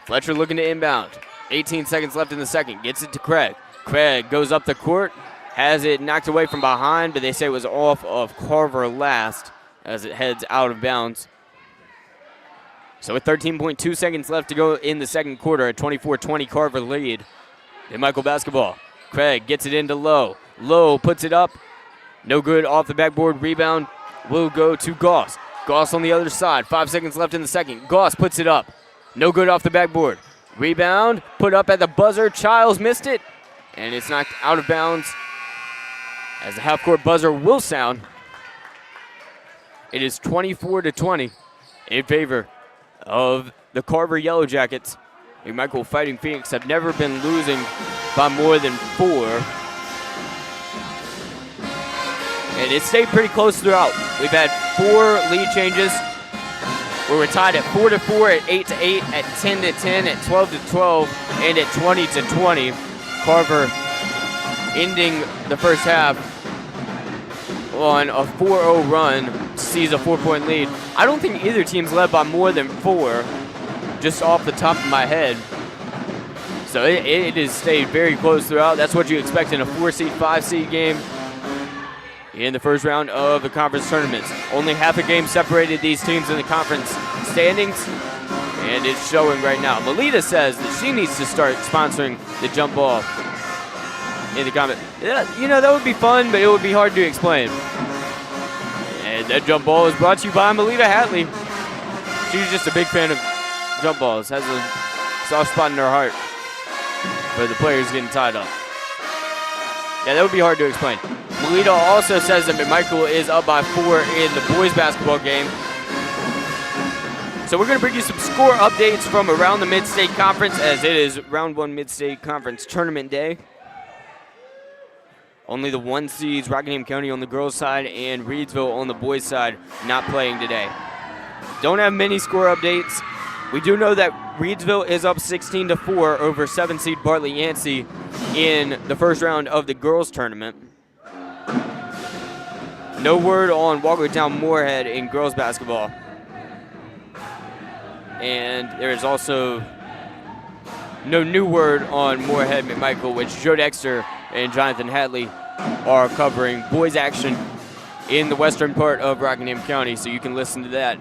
Fletcher looking to inbound. 18 seconds left in the second. Gets it to Craig. Craig goes up the court, has it knocked away from behind, but they say it was off of Carver last as it heads out of bounds. So with 13.2 seconds left to go in the second quarter, a 24-20 Carver lead. McMichael basketball. Craig gets it into Lowe. Lowe puts it up. No good off the backboard. Rebound will go to Goss. Goss on the other side. 5 seconds left in the second. Goss puts it up. No good off the backboard. Rebound put up at the buzzer. Childs missed it. And it's knocked out of bounds as the half-court buzzer will sound. It is 24-20 in favor of the Carver Yellow Jackets. McMichael Fighting Phoenix have never been losing by more than 4. And it stayed pretty close throughout. We've had 4 lead changes. We're tied at 4-4, at 8-8, at 10-10, at 12-12, and at 20-20. Carver ending the first half on a 4-0 run, sees a 4-point lead. I don't think either team's led by more than 4, just off the top of my head. So it has stayed very close throughout. That's what you expect in a 4-seed, 5-seed game in the first round of the conference tournaments. Only half a game separated these teams in the conference standings, and it's showing right now. Melita says that she needs to start sponsoring the jump ball in the comment. Yeah, you know, that would be fun, but it would be hard to explain. And that jump ball is brought to you by Melita Hatley. She's just a big fan of jump balls, has a soft spot in her heart for the players getting tied up. Yeah, that would be hard to explain. Melita also says that McMichael is up by 4 in the boys basketball game. So we're going to bring you some score updates from around the Mid-State Conference, as it is round 1 Mid-State Conference tournament day. Only the 1 seeds, Rockingham County on the girls' side and Reidsville on the boys' side, not playing today. Don't have many score updates. We do know that Reidsville is up 16-4 over 7-seed Bartlett Yancey in the first round of the girls' tournament. No word on Walkertown Moorhead in girls' basketball. And there is also no new word on Moorhead McMichael, which Joe Dexter and Jonathan Hatley are covering boys action in the western part of Rockingham County. So you can listen to that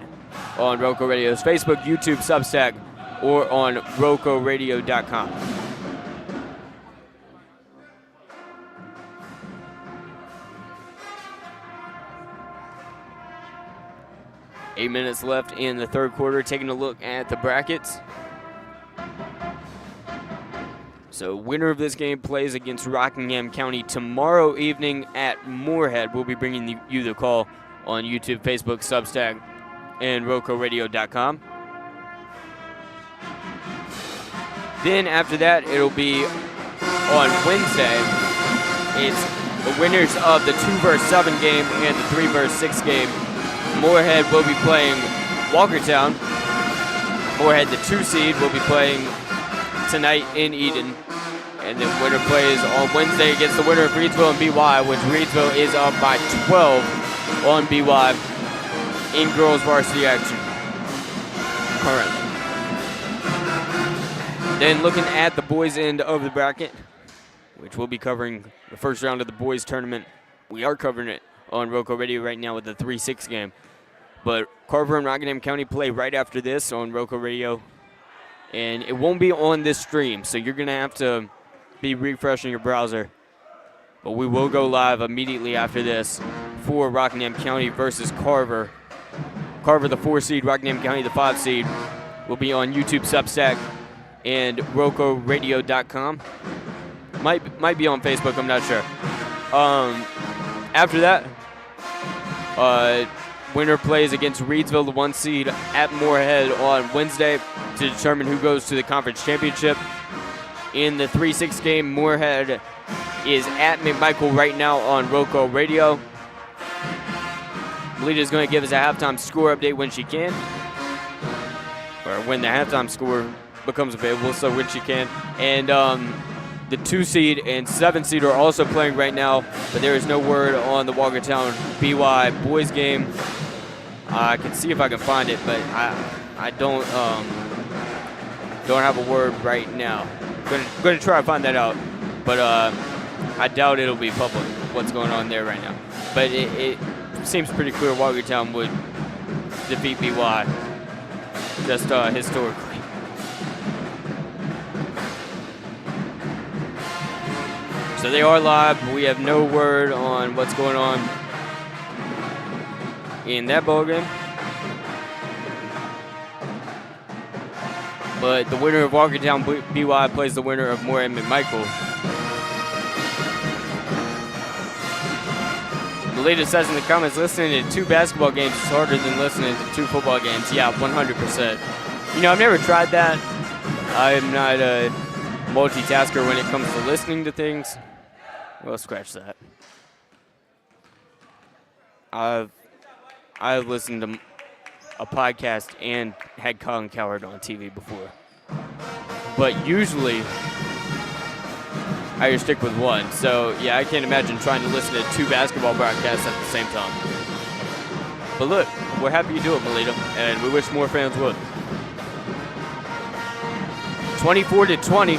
on RoCo Radio's Facebook, YouTube, Substack, or on RoCoRadio.com. Eight minutes left in the third quarter. Taking a look at the brackets. So winner of this game plays against Rockingham County tomorrow evening at Moorhead. We'll be bringing you the call on YouTube, Facebook, Substack, and RoCoRadio.com. Then after that, it'll be on Wednesday. It's the winners of the 2-7 game and the 3-6 game. Moorhead will be playing Walkertown. Moorhead, the 2 seed, will be playing tonight in Eden. And the winner plays on Wednesday against the winner of Reidsville and BY, which Reidsville is up by 12 on BY in girls varsity action currently. Then looking at the boys' end of the bracket, which we'll be covering the first round of the boys' tournament. We are covering it on RoCo Radio right now with the 3-6 game. But Carver and Rockingham County play right after this on RoCo Radio. And it won't be on this stream, so you're going to have to be refreshing your browser. But we will go live immediately after this for Rockingham County versus Carver. Carver, the 4 seed, Rockingham County, the 5 seed, will be on YouTube, Substack, and RoCoRadio.com. Might be on Facebook, I'm not sure. After that, winner plays against Reidsville, the 1 seed, at Moorhead on Wednesday to determine who goes to the conference championship. In the 3-6 game, Moorhead is at McMichael right now on RoCo Radio. Melita is going to give us a halftime score update when she can, or when the halftime score becomes available, so when she can. And the 2 seed and 7 seed are also playing right now, but there is no word on the Walkertown BY boys game. I can see if I can find it, but I don't have a word right now. Going to try to find that out, but I doubt it'll be public what's going on there right now. But it seems pretty clear Walkertown would defeat BY just historically. So they are live, but we have no word on what's going on in that ball game. But the winner of Walkertown BY plays the winner of Moorhead McMichael. Melita says in the comments, listening to 2 basketball games is harder than listening to 2 football games. Yeah, 100%. You know, I've never tried that. I am not a multitasker when it comes to listening to things. Well, scratch that. I've listened to a podcast and had Colin Cowherd on TV before. But usually, I stick with one. So, yeah, I can't imagine trying to listen to 2 basketball broadcasts at the same time. But look, we're happy you do it, Melita, and we wish more fans would. 24-20,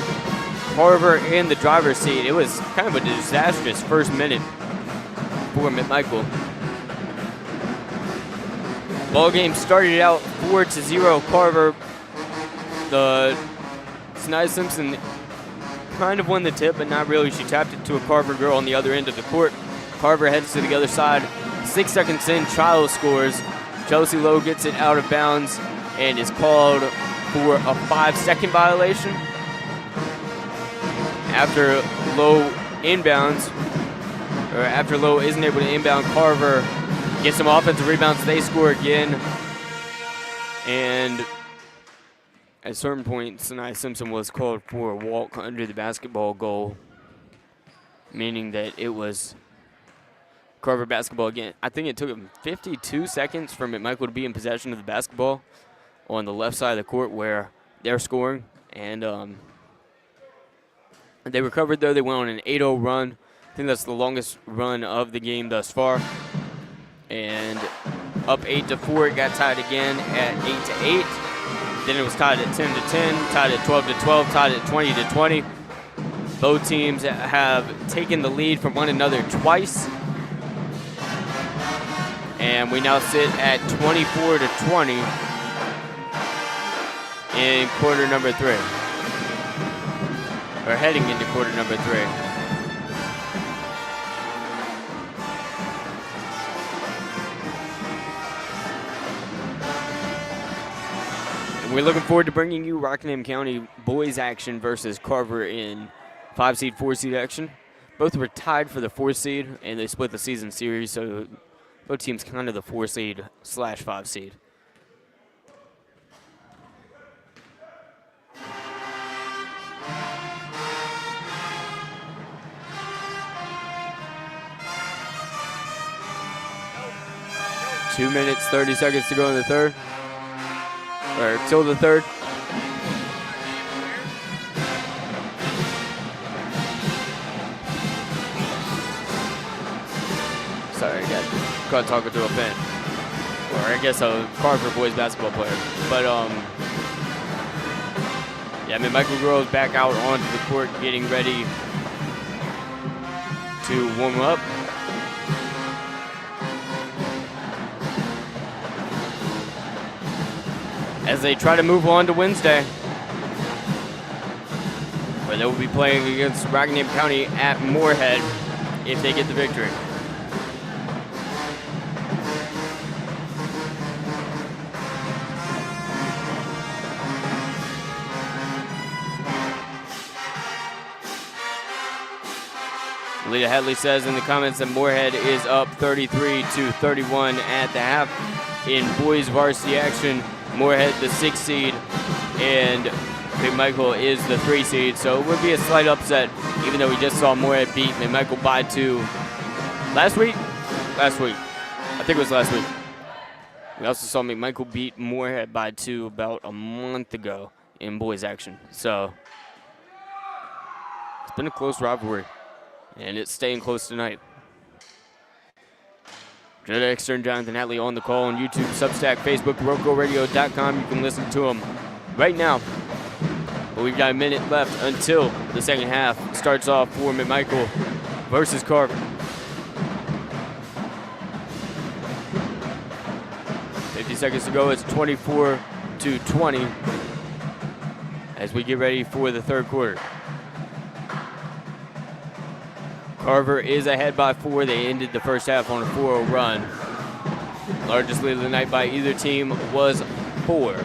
Carver in the driver's seat. It was kind of a disastrous first minute for McMichael. Ball game started out 4-0 Carver. The Sinai Simpson kind of won the tip, but not really. She tapped it to a Carver girl on the other end of the court. Carver heads to the other side. 6 seconds in, Child scores. Chelsea Lowe gets it out of bounds and is called for a 5-second violation. After Lowe inbounds, or after Lowe isn't able to inbound, Carver gets some offensive rebounds. They score again. And at a certain point, Sinai Simpson was called for a walk under the basketball goal, meaning that it was Carver basketball again. I think it took him 52 seconds for McMichael to be in possession of the basketball on the left side of the court where they're scoring. And they recovered, though. They went on an 8-0 run. I think that's the longest run of the game thus far. And up 8-4, it got tied again at 8-8. Then it was tied at 10-10, tied at 12-12, tied at 20-20. Both teams have taken the lead from one another twice. And we now sit at 24-20 in quarter number 3. Or heading into quarter number 3. We're looking forward to bringing you Rockingham County boys action versus Carver in 5-seed, 4-seed action. Both were tied for the 4th seed, and they split the season series, so both teams kind of the 4-seed / 5-seed. Two minutes, 30 seconds to go in the third. Or till the third. Sorry, I got caught talking to a fan. Or I guess a Carver boys basketball player. But, yeah, McMichael girls back out onto the court getting ready to warm up. As they try to move on to Wednesday, where they will be playing against Rockingham County at Moorhead if they get the victory. Lita Hatley says in the comments that Moorhead is up 33-31 at the half in boys varsity action. Moorhead the 6th seed, and McMichael is the 3 seed. So it would be a slight upset, even though we just saw Moorhead beat McMichael by 2 last week. I think it was last week. We also saw McMichael beat Moorhead by 2 about a month ago in boys action. So it's been a close rivalry, and it's staying close tonight. Jonathan Exter and Jonathan Hatley on the call on YouTube, Substack, Facebook, RoCoRadio.com. You can listen to them right now. But we've got a minute left until the second half starts off for McMichael versus Carver. 50 seconds to go. It's 24-20 as we get ready for the third quarter. Carver is ahead by 4. They ended the first half on a 4-0 run. Largest lead of the night by either team was 4.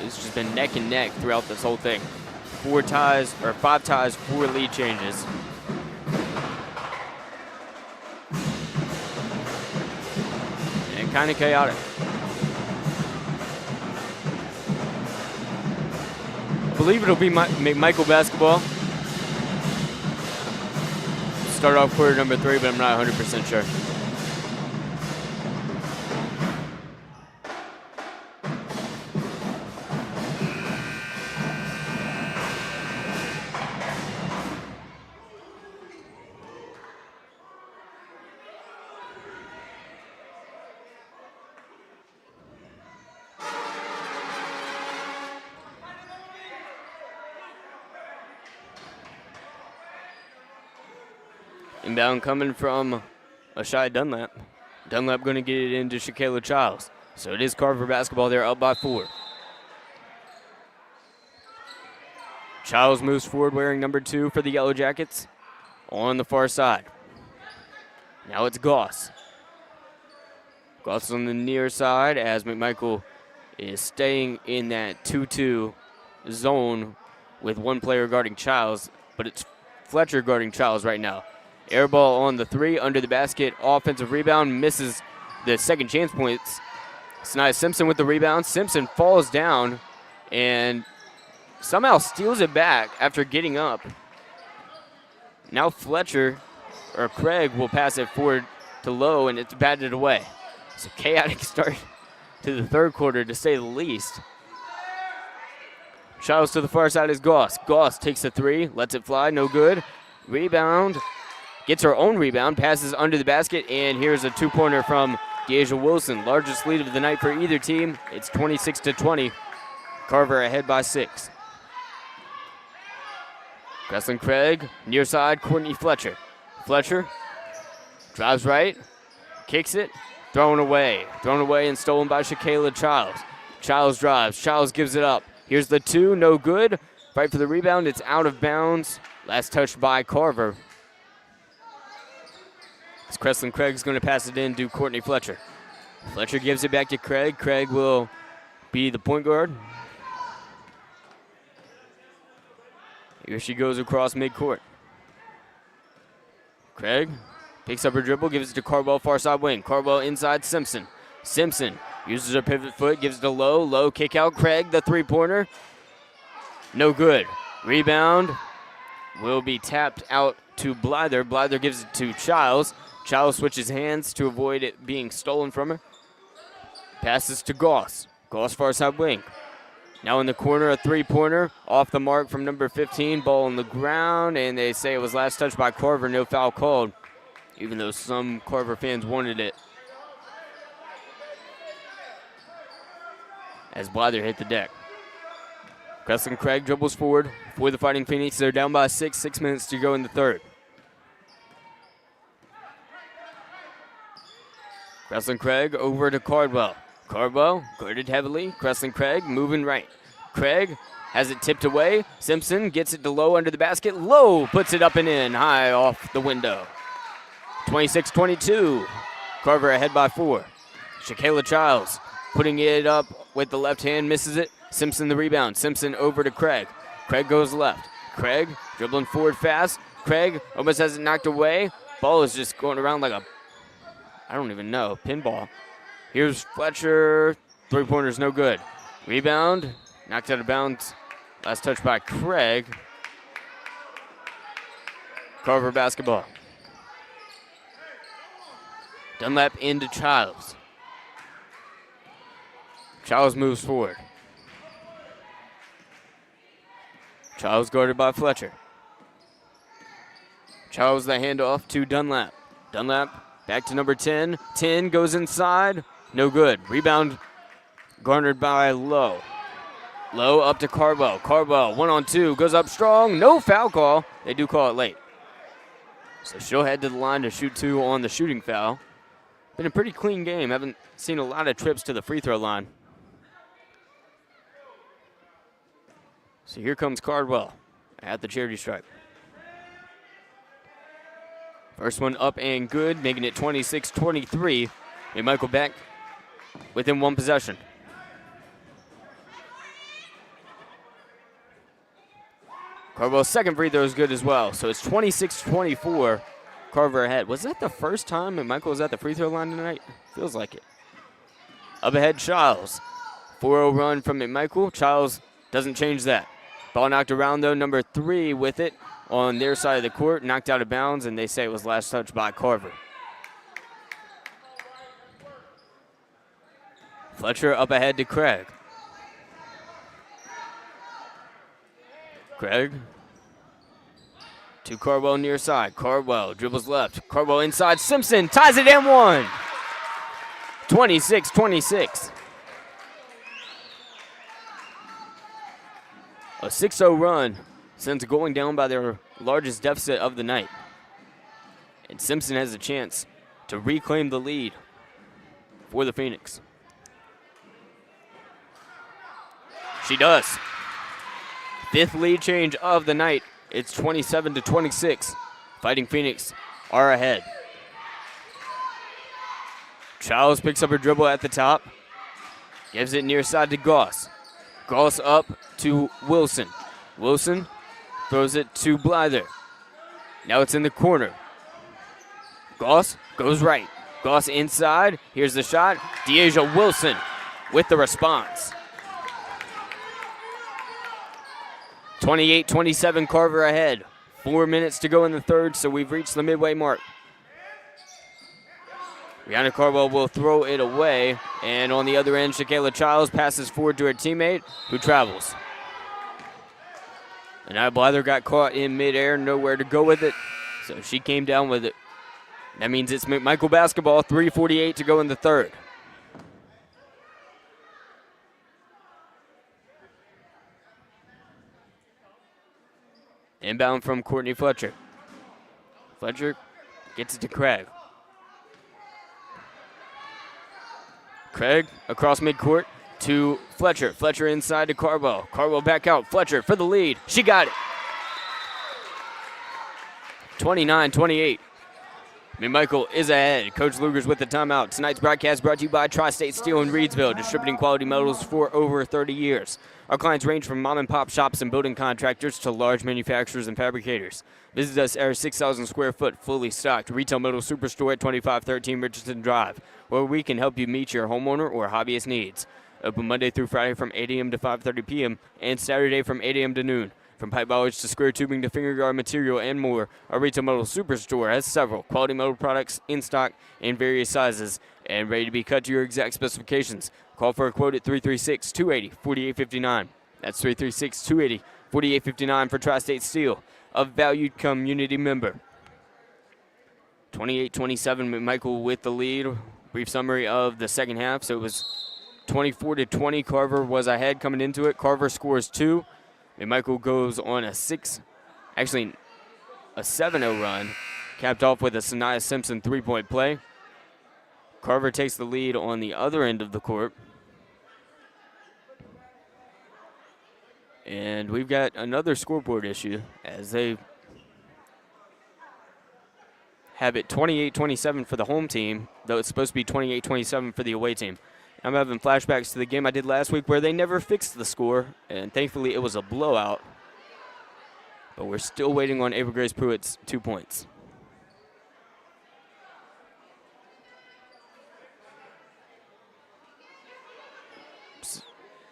It's just been neck and neck throughout this whole thing. 5 ties, 4 lead changes. And kind of chaotic. believe it'll be McMichael basketball. Start off quarter number 3, but I'm not 100% sure. Inbound coming from Ashai Dunlap. Dunlap going to get it into Shakayla Childs. So it is Carver basketball. They're up by 4. Childs moves forward wearing number 2 for the Yellow Jackets on the far side. Now it's Goss. Goss on the near side as McMichael is staying in that 2-2 zone with one player guarding Childs, but it's Fletcher guarding Childs right now. Air ball on the 3, under the basket, offensive rebound, misses the second chance points. Sanaya Simpson with the rebound. Simpson falls down and somehow steals it back after getting up. Now Craig will pass it forward to Lowe, and it's batted away. It's a chaotic start to the third quarter, to say the least. Childs to the far side is Goss. Goss takes a 3, lets it fly, no good. Rebound. Gets her own rebound, passes under the basket, and here's a 2-pointer from Deasia Wilson. Largest lead of the night for either team. It's 26-20. Carver ahead by 6. Creslin Craig, near side, Courtney Fletcher. Fletcher drives right, kicks it, thrown away. Thrown away and stolen by Shakayla Childs. Childs drives, Childs gives it up. Here's the 2, no good. Fight for the rebound, it's out of bounds. Last touch by Carver. As Creslin Craig's going to pass it in to Courtney Fletcher. Fletcher gives it back to Craig. Craig will be the point guard. Here she goes across midcourt. Craig picks up her dribble, gives it to Carbell, far side wing. Carbell inside Simpson. Simpson uses her pivot foot, gives it to Lowe. Lowe kick out. Craig, the 3-pointer. No good. Rebound will be tapped out to Blyther. Blyther gives it to Childs. Childs switches hands to avoid it being stolen from her. Passes to Goss. Goss far side wing. Now in the corner, a 3-pointer. Off the mark from number 15. Ball on the ground, and they say it was last touched by Carver. No foul called, even though some Carver fans wanted it. As Blyther hit the deck. Creslin Craig dribbles forward for the Fighting Phoenix. They're down by 6. 6 minutes to go in the third. Creslin Craig over to Cardwell. Cardwell guarded heavily. Creslin Craig moving right. Craig has it tipped away. Simpson gets it to Lowe under the basket. Lowe puts it up and in, high off the window. 26-22. Carver ahead by 4. Shakayla Childs putting it up with the left hand, misses it. Simpson the rebound. Simpson over to Craig. Craig goes left. Craig dribbling forward fast. Craig almost has it knocked away. Ball is just going around like I don't even know, pinball. Here's Fletcher. 3-pointer's no good. Rebound, knocked out of bounds. Last touch by Craig. Carver basketball. Dunlap into Childs. Childs moves forward. Childs guarded by Fletcher. Childs the handoff to Dunlap. Dunlap back to number 10. 10 goes inside. No good. Rebound garnered by Lowe. Lowe up to Cardwell. Cardwell 1-on-2. Goes up strong. No foul call. They do call it late. So she'll head to the line to shoot 2 on the shooting foul. Been a pretty clean game. Haven't seen a lot of trips to the free throw line. So here comes Cardwell at the charity stripe. First one up and good, making it 26-23. McMichael back within one possession. Carvel's second free throw is good as well. So it's 26-24. Carver ahead. Was that the first time McMichael was at the free throw line tonight? Feels like it. Up ahead, Childs. 4-0 run from McMichael. Childs doesn't change that. Ball knocked around, though. Number 3 with it on their side of the court. Knocked out of bounds, and they say it was last touched by Carver. Fletcher up ahead to Craig. Craig to Cardwell near side. Cardwell dribbles left. Cardwell inside. Simpson ties it and one. 26-26. A 6-0 run sends going down by their largest deficit of the night. And Simpson has a chance to reclaim the lead for the Phoenix. She does. 5th lead change of the night. It's 27-26. Fighting Phoenix are ahead. Childs picks up her dribble at the top. Gives it near side to Goss. Goss up to Wilson. Wilson throws it to Blyther. Now it's in the corner. Goss goes right. Goss inside. Here's the shot. Deasia Wilson with the response. 28-27, Carver ahead. 4 minutes to go in the third, so we've reached the midway mark. Rihanna Cardwell will throw it away, and on the other end, Shaquela Childs passes forward to her teammate, who travels. And now Blyther got caught in midair, nowhere to go with it, so she came down with it. That means it's McMichael basketball, 3:48 to go in the third. Inbound from Courtney Fletcher. Fletcher gets it to Craig. Craig across midcourt to Fletcher. Fletcher inside to Cardwell. Cardwell back out. Fletcher for the lead. She got it. 29-28. McMichael is ahead. Coach Luger's with the timeout. Tonight's broadcast brought to you by Tri-State Steel in Reidsville, distributing quality metals for over 30 years. Our clients range from mom-and-pop shops and building contractors to large manufacturers and fabricators. Visit us at our 6,000 square foot, fully stocked retail metal superstore at 2513 Richardson Drive, where we can help you meet your homeowner or hobbyist needs. Open Monday through Friday from 8 a.m. to 5:30 p.m. and Saturday from 8 a.m. to noon. From pipe bollards to square tubing to finger guard material and more, our retail metal superstore has several quality metal products in stock in various sizes and ready to be cut to your exact specifications. Call for a quote at 336-280-4859. That's 336-280-4859 for Tri-State Steel, a valued community member. 28-27, McMichael with the lead. Brief summary of the second half. So it was 24-20. Carver was ahead coming into it. Carver scores 2. McMichael goes on a 7-0 run, capped off with a Sanaya Simpson three-point play. Carver takes the lead on the other end of the court. And we've got another scoreboard issue as they have it 28-27 for the home team, though it's supposed to be 28-27 for the away team. I'm having flashbacks to the game I did last week where they never fixed the score, and thankfully it was a blowout. But we're still waiting on Ava Grace Pruitt's 2 points.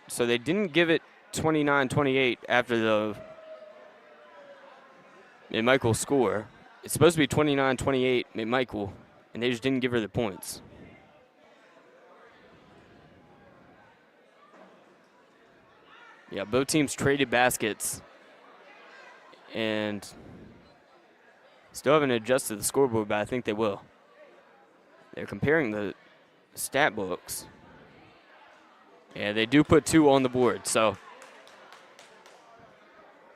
So they didn't give it 29-28 after the McMichael score. It's supposed to be 29-28 McMichael, and they just didn't give her the points. Yeah, both teams traded baskets and still haven't adjusted the scoreboard, but I think they will. They're comparing the stat books. Yeah, they do put 2 on the board, so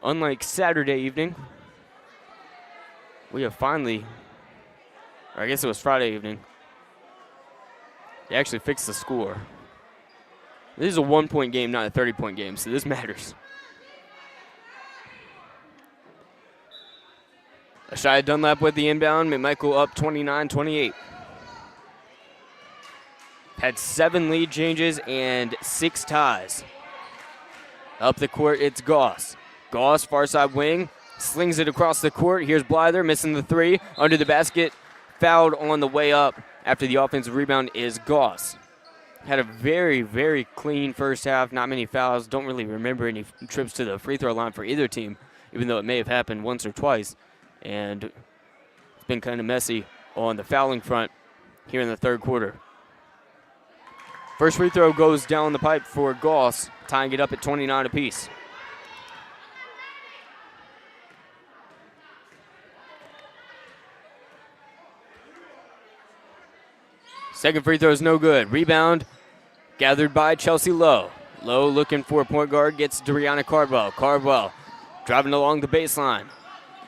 unlike Saturday evening, we have finally, or I guess it was Friday evening, they actually fixed the score. This is a 1-point game, not a 30-point game, so this matters. Ashaya Dunlap with the inbound. McMichael up 29-28. Had 7 lead changes and 6 ties. Up the court, it's Goss. Goss, far side wing, slings it across the court. Here's Blyther missing the 3. Under the basket, fouled on the way up after the offensive rebound is Goss. had a very, very clean first half, not many fouls. Don't really remember any trips to the free throw line for either team, even though it may have happened once or twice. And it's been kind of messy on the fouling front here in the third quarter. First free throw goes down the pipe for Goss, tying it up at 29 apiece. Second free throw is no good. Rebound gathered by Chelsea Lowe. Lowe looking for a point guard, gets Dariana Cardwell. Cardwell driving along the baseline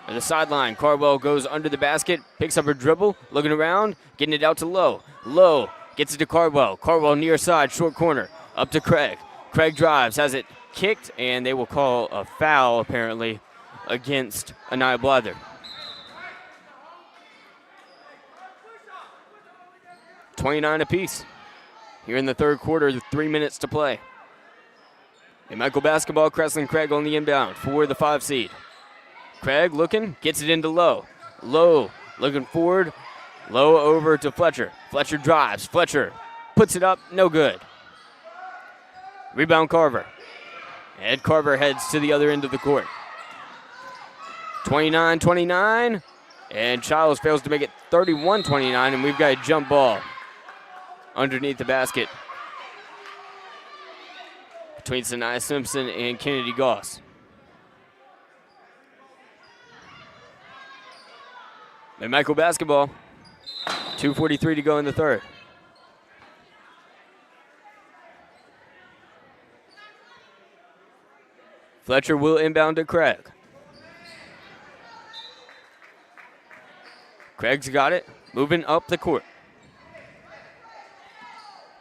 or the sideline. Cardwell goes under the basket, picks up her dribble, looking around, getting it out to Lowe. Lowe gets it to Cardwell. Cardwell near side, short corner, up to Craig. Craig drives, has it kicked, and they will call a foul apparently against Anaya Blyther. 29 apiece here in the third quarter, 3 minutes to play. McMichael basketball, Crescent Craig on the inbound for the 5 seed. Craig looking, gets it into Lowe. Lowe looking forward. Lowe over to Fletcher. Fletcher drives. Fletcher puts it up, no good. Rebound Carver. Ed Carver heads to the other end of the court. 29-29, and Childs fails to make it 31-29, and we've got a jump ball underneath the basket between Sanaya Simpson and Kennedy Goss. McMichael basketball. 2:43 to go in the third. Fletcher will inbound to Craig. Craig's got it, moving up the court.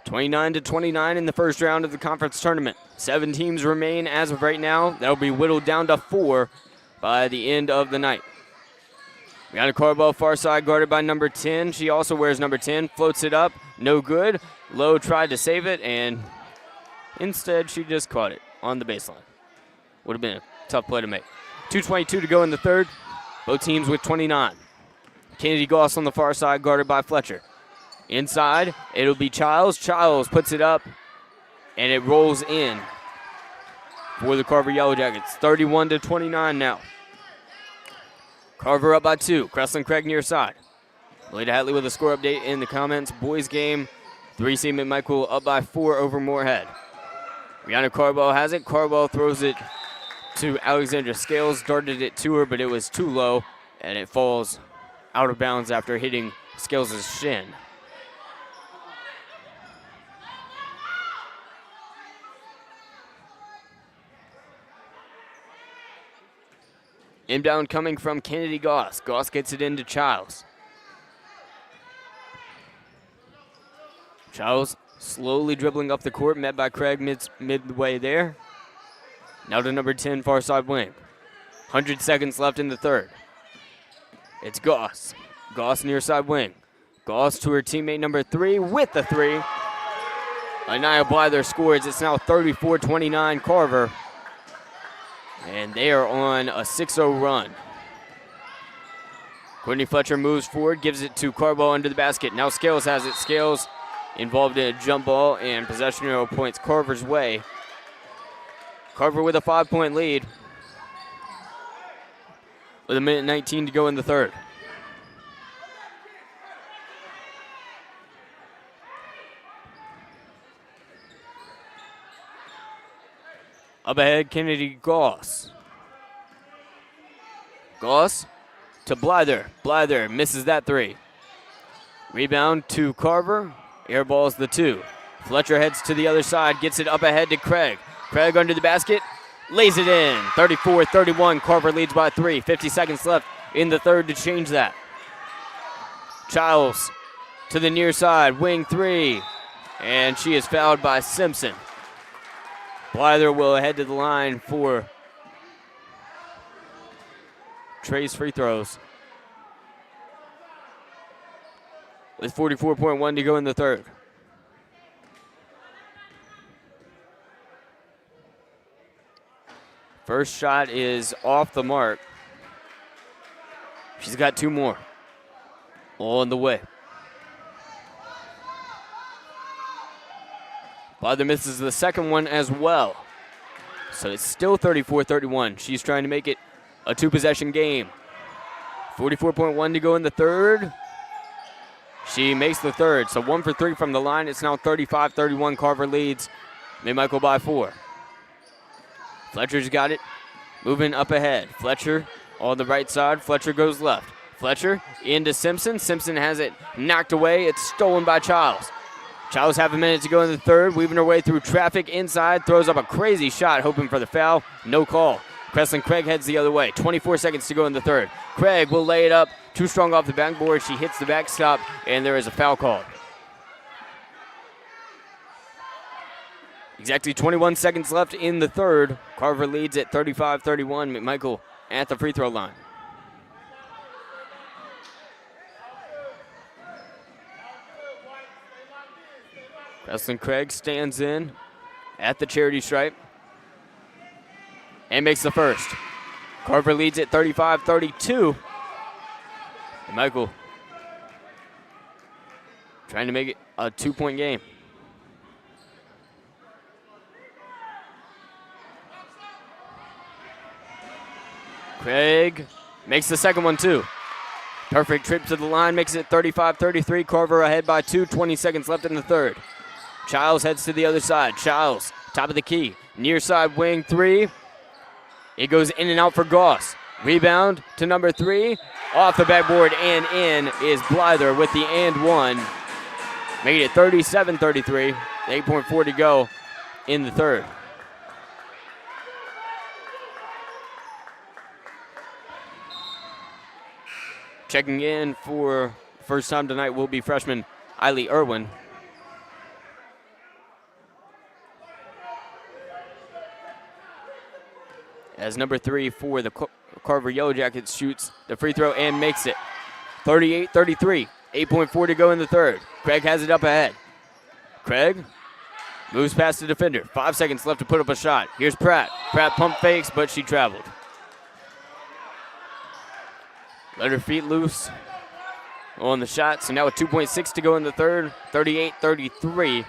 29-29 in the first round of the conference tournament. 7 teams remain as of right now. That'll be whittled down to 4 by the end of the night. Rihanna Cardwell, far side, guarded by number 10. She also wears number 10, floats it up, no good. Lowe tried to save it, and instead she just caught it on the baseline. Would have been a tough play to make. 2:22 to go in the third. Both teams with 29. Kennedy Goss on the far side, guarded by Fletcher. Inside, it'll be Childs. Childs puts it up, and it rolls in for the Carver Yellow Jackets. 31-29 now. Carver up by 2. Crescent Craig near side. Melita Hatley with a score update in the comments. Boys game, 3C McMichael up by 4 over Moorhead. Rihanna Cardwell has it. Cardwell throws it to Alexandra Scales. Darted it to her, but it was too low, and it falls out of bounds after hitting Scales' shin. Inbound coming from Kennedy Goss. Goss gets it into Childs. Childs slowly dribbling up the court, met by Craig midway there. Now to number 10, far side wing. 100 seconds left in the third. It's Goss. Goss near side wing. Goss to her teammate number 3 with the 3. Anaya Blyther scores. It's now 34-29 Carver. And they are on a 6-0 run. Courtney Fletcher moves forward, gives it to Cardwell under the basket. Now Scales has it. Scales involved in a jump ball, and possession arrow points Carver's way. Carver with a 5-point lead with 1:19 to go in the third. Up ahead, Kennedy Goss. Goss to Blyther. Blyther misses that 3. Rebound to Carver. Airballs the 2. Fletcher heads to the other side, gets it up ahead to Craig. Craig under the basket, lays it in. 34-31, Carver leads by 3. 50 seconds left in the third to change that. Childs to the near side, wing 3. And she is fouled by Simpson. Blyther will head to the line for Trey's free throws. With 44.1 to go in the third. First shot is off the mark. She's got 2 more on the way. Blyther misses the second one as well. So it's still 34-31. She's trying to make it a two-possession game. 44.1 to go in the third. She makes the third. So 1 for 3 from the line. It's now 35-31. Carver leads McMichael by 4. Fletcher's got it. Moving up ahead. Fletcher on the right side. Fletcher goes left. Fletcher into Simpson. Simpson has it knocked away. It's stolen by Childs. Childs have a minute to go in the third. Weaving her way through traffic inside. Throws up a crazy shot hoping for the foul. No call. Creslin Craig heads the other way. 24 seconds to go in the third. Craig will lay it up. Too strong off the backboard. She hits the backstop, and there is a foul called. Exactly 21 seconds left in the third. Carver leads at 35-31. McMichael at the free throw line. Creslin Craig stands in at the charity stripe and makes the first. Carver leads at 35-32. McMichael trying to make it a 2-point game. Craig makes the second one too. Perfect trip to the line, makes it 35-33. Carver ahead by 2, 20 seconds left in the third. Childs heads to the other side. Childs, top of the key. Near side wing 3. It goes in and out for Goss. Rebound to number 3. Off the backboard and in is Blyther with the and one. Made it 37-33. 8.4 to go in the third. Checking in for first time tonight will be freshman Eiley Irwin. As number 3 for the Carver Yellow Jackets shoots the free throw and makes it. 38-33. 8.4 to go in the third. Craig has it up ahead. Craig moves past the defender. 5 seconds left to put up a shot. Here's Pratt. Pratt pump fakes, but she traveled. Let her feet loose on the shot. So now with 2.6 to go in the third. 38-33.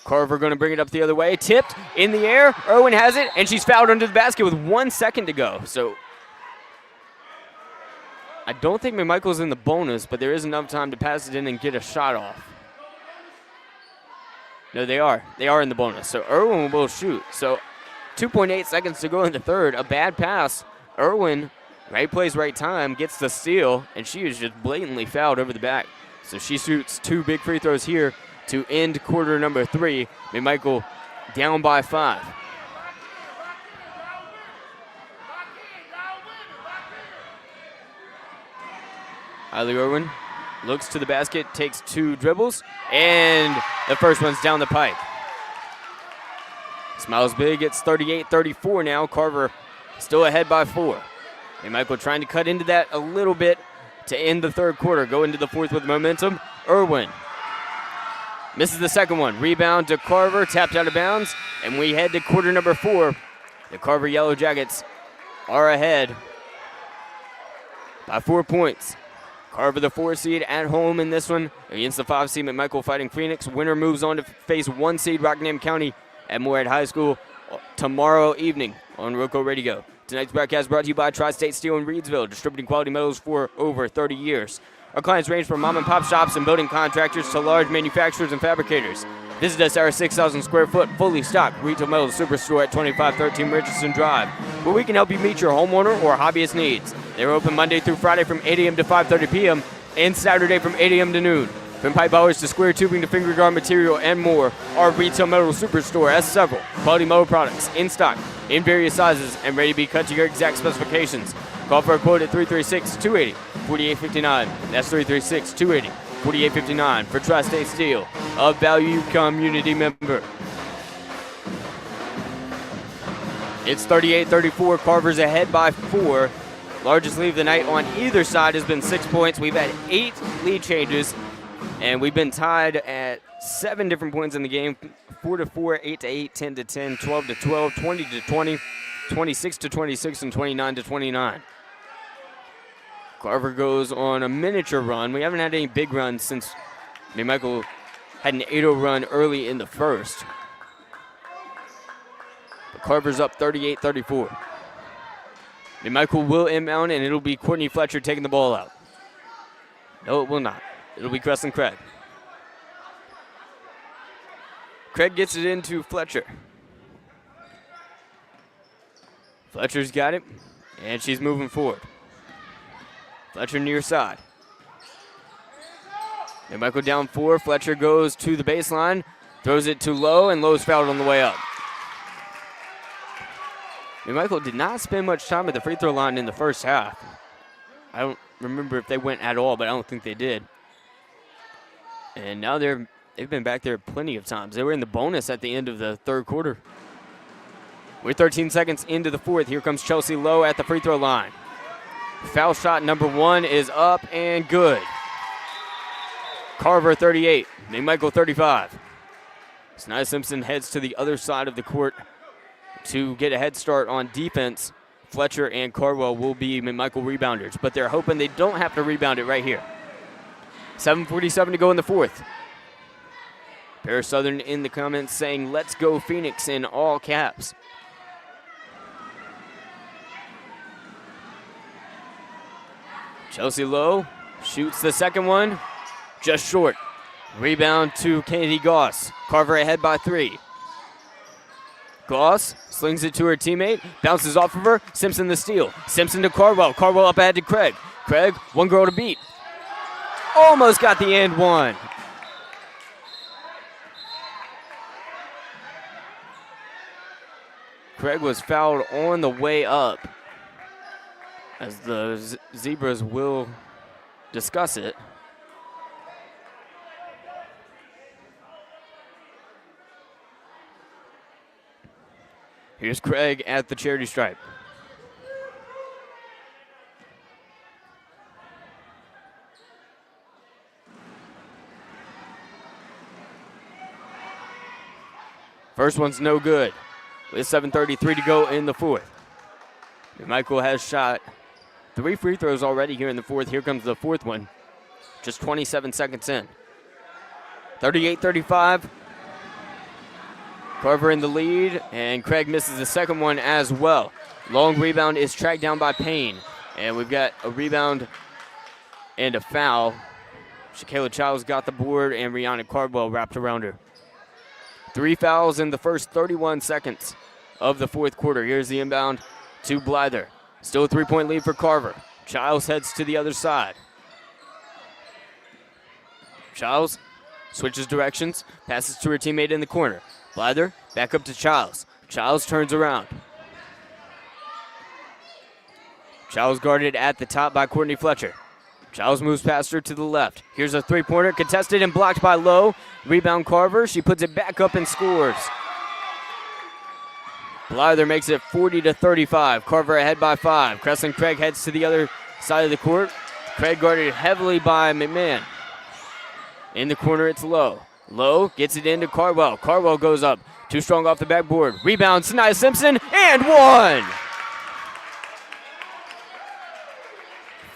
Carver going to bring it up the other way. Tipped in the air. Irwin has it, and she's fouled under the basket with 1 second to go. So I don't think McMichael's in the bonus, but there is enough time to pass it in and get a shot off. No, they are. They are in the bonus. So Irwin will shoot. So 2.8 seconds to go in the third. A bad pass. Irwin, right place, right time, gets the steal, and she is just blatantly fouled over the back. So she shoots 2 big free throws here to end quarter number 3. McMichael down by 5. Eiley Irwin looks to the basket, takes 2 dribbles, and the first one's down the pipe. Smiles big, it's 38-34 now. Carver still ahead by 4. McMichael trying to cut into that a little bit to end the third quarter. Go into the fourth with momentum. Irwin misses the second one. Rebound to Carver, tapped out of bounds, and we head to quarter number 4. The Carver Yellow Jackets are ahead by 4 points. Carver the 4 seed at home in this one against the 5 seed McMichael fighting Phoenix. Winner moves on to face 1 seed Rockingham County at Moorhead High School tomorrow evening on RoCo Radio. Tonight's broadcast brought to you by Tri-State Steel in Reidsville, distributing quality metals for over 30 years. Our clients range from mom and pop shops and building contractors to large manufacturers and fabricators. Visit us at our 6,000 square foot, fully stocked retail metals superstore at 2513 Richardson Drive, where we can help you meet your homeowner or hobbyist needs. They're open Monday through Friday from 8 a.m. to 5:30 p.m. and Saturday from 8 a.m. to noon. From pipe bowers to square tubing to finger guard material and more, our retail metal superstore has several quality metal products in stock in various sizes and ready to be cut to your exact specifications. Call for a quote at 336-280-4859. That's 336-280-4859 for Tri-State Steel, a value community member. It's 38-34. Carver's ahead by 4. Largest lead of the night on either side has been 6 points. We've had 8 lead changes, and we've been tied at 7 different points in the game. 4-4, 8-8, 10-10, 12-12, 20-20, 26-26, and 29-29. Carver goes on a miniature run. We haven't had any big runs since McMichael had an 8-0 run early in the first. But Carver's up 38-34. McMichael will inbound, and it'll be Courtney Fletcher taking the ball out. No, it will not. It'll be Creston Craig. Craig gets it into Fletcher. Fletcher's got it, and she's moving forward. Fletcher near side. McMichael down 4. Fletcher goes to the baseline, throws it to Lowe, and Lowe's fouled on the way up. McMichael did not spend much time at the free throw line in the first half. I don't remember if they went at all, but I don't think they did. And now they've been back there plenty of times. They were in the bonus at the end of the third quarter. We're 13 seconds into the fourth. Here comes Chelsea Lowe at the free throw line. Foul shot number 1 is up and good. Carver 38, McMichael 35. Snia Simpson heads to the other side of the court to get a head start on defense. Fletcher and Carwell will be McMichael rebounders, but they're hoping they don't have to rebound it right here. 7:47 to go in the fourth. Paris Southern in the comments saying, "Let's go Phoenix" in all caps. Chelsea Lowe shoots the second one, just short. Rebound to Kennedy Goss. Carver ahead by 3. Goss slings it to her teammate, bounces off of her. Simpson the steal. Simpson to Carwell. Carwell up ahead to Craig. Craig, one girl to beat. Almost got the and one. Craig was fouled on the way up, as the Zebras will discuss it. Here's Craig at the charity stripe. First one's no good. With 7:33 to go in the fourth. McMichael has shot 3 free throws already here in the fourth. Here comes the fourth one. Just 27 seconds in. 38-35. Carver in the lead, and Craig misses the second one as well. Long rebound is tracked down by Payne, and we've got a rebound and a foul. Shakayla Childs got the board, and Rihanna Cardwell wrapped around her. 3 fouls in the first 31 seconds of the fourth quarter. Here's the inbound to Blyther. Still a 3-point lead for Carver. Childs heads to the other side. Childs switches directions, passes to her teammate in the corner. Blyther back up to Childs. Childs turns around. Childs guarded at the top by Courtney Fletcher. Childs moves past her to the left. Here's a 3-pointer, contested and blocked by Lowe. Rebound Carver. She puts it back up and scores. Blyther makes it 40-35. Carver ahead by 5. Creston Craig heads to the other side of the court. Craig guarded heavily by McMahon. In the corner, it's Lowe. Lowe gets it into Cardwell. Cardwell goes up. Too strong off the backboard. Rebound, Sania Simpson, and one!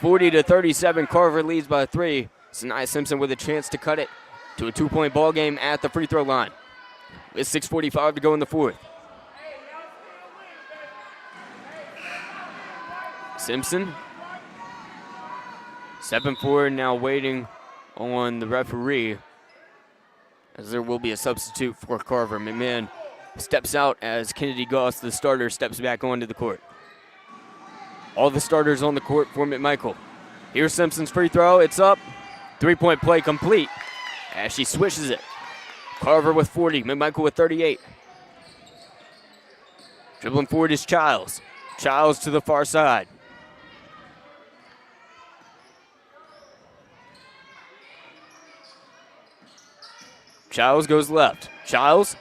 40-37, Carver leads by 3. Sania Simpson with a chance to cut it to a 2-point ball game at the free throw line. With 6:45 to go in the fourth. Simpson stepping forward, now waiting on the referee, as there will be a substitute for Carver. McMahon steps out as Kennedy Goss, the starter, steps back onto the court. All the starters on the court for McMichael. Here's Simpson's free throw. It's up. 3-point play complete as she swishes it. Carver with 40, McMichael with 38. Dribbling forward is Childs. Childs to the far side. Childs goes left. Childs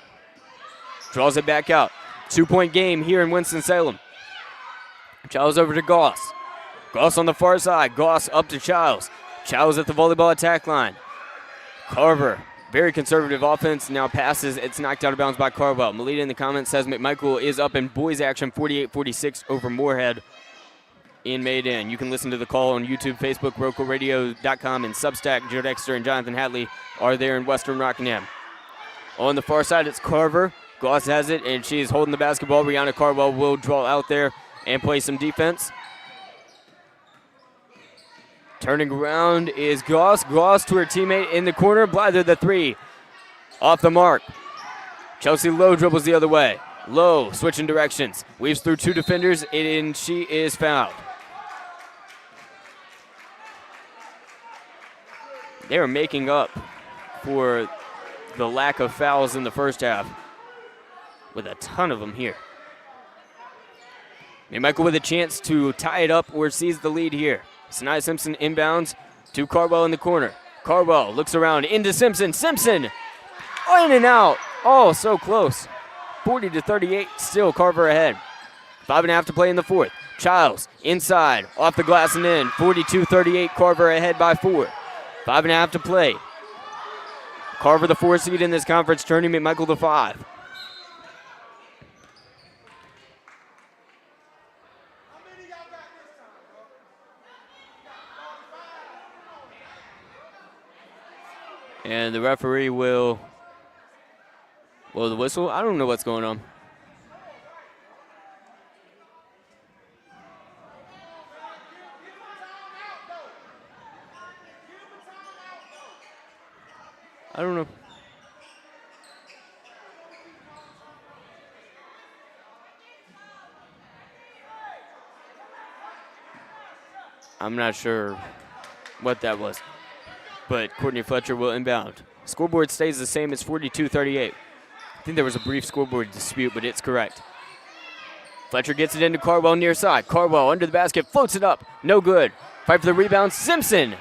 draws it back out. 2-point game here in Winston-Salem. Childs over to Goss. Goss on the far side. Goss up to Childs. Childs at the volleyball attack line. Carver, very conservative offense, now passes. It's knocked out of bounds by Carwell. Melita in the comments says McMichael is up in boys action 48-46 over Moorhead in Maiden. You can listen to the call on YouTube, Facebook, RoCoRadio.com, and Substack. Joe Dexter and Jonathan Hatley are there in Western Rockingham. On the far side, it's Carver. Goss has it, and she's holding the basketball. Rihanna Carwell will draw out there and play some defense. Turning around is Goss. Goss to her teammate in the corner. Blyther the three. Off the mark. Chelsea Lowe dribbles the other way. Lowe switching directions. Weaves through two defenders, and she is fouled. They are making up for the lack of fouls in the first half with a ton of them here. McMichael with a chance to tie it up or seize the lead here. Sanaya Simpson inbounds to Carwell in the corner. Carwell looks around into Simpson. Simpson in and out. Oh, so close. 40-38, still Carver ahead. 5.5 to play in the fourth. Childs inside, off the glass and in. 42-38, Carver ahead by 4. 5.5 to play. Carver the 4 seed in this conference tournament, McMichael the 5. And the referee will blow the whistle. I don't know what's going on. I don't know. I'm not sure what that was. But Courtney Fletcher will inbound. Scoreboard stays the same as 42-38. I think there was a brief scoreboard dispute, but it's correct. Fletcher gets it into Carwell near side. Carwell under the basket, floats it up. No good. Fight for the rebound. Simpson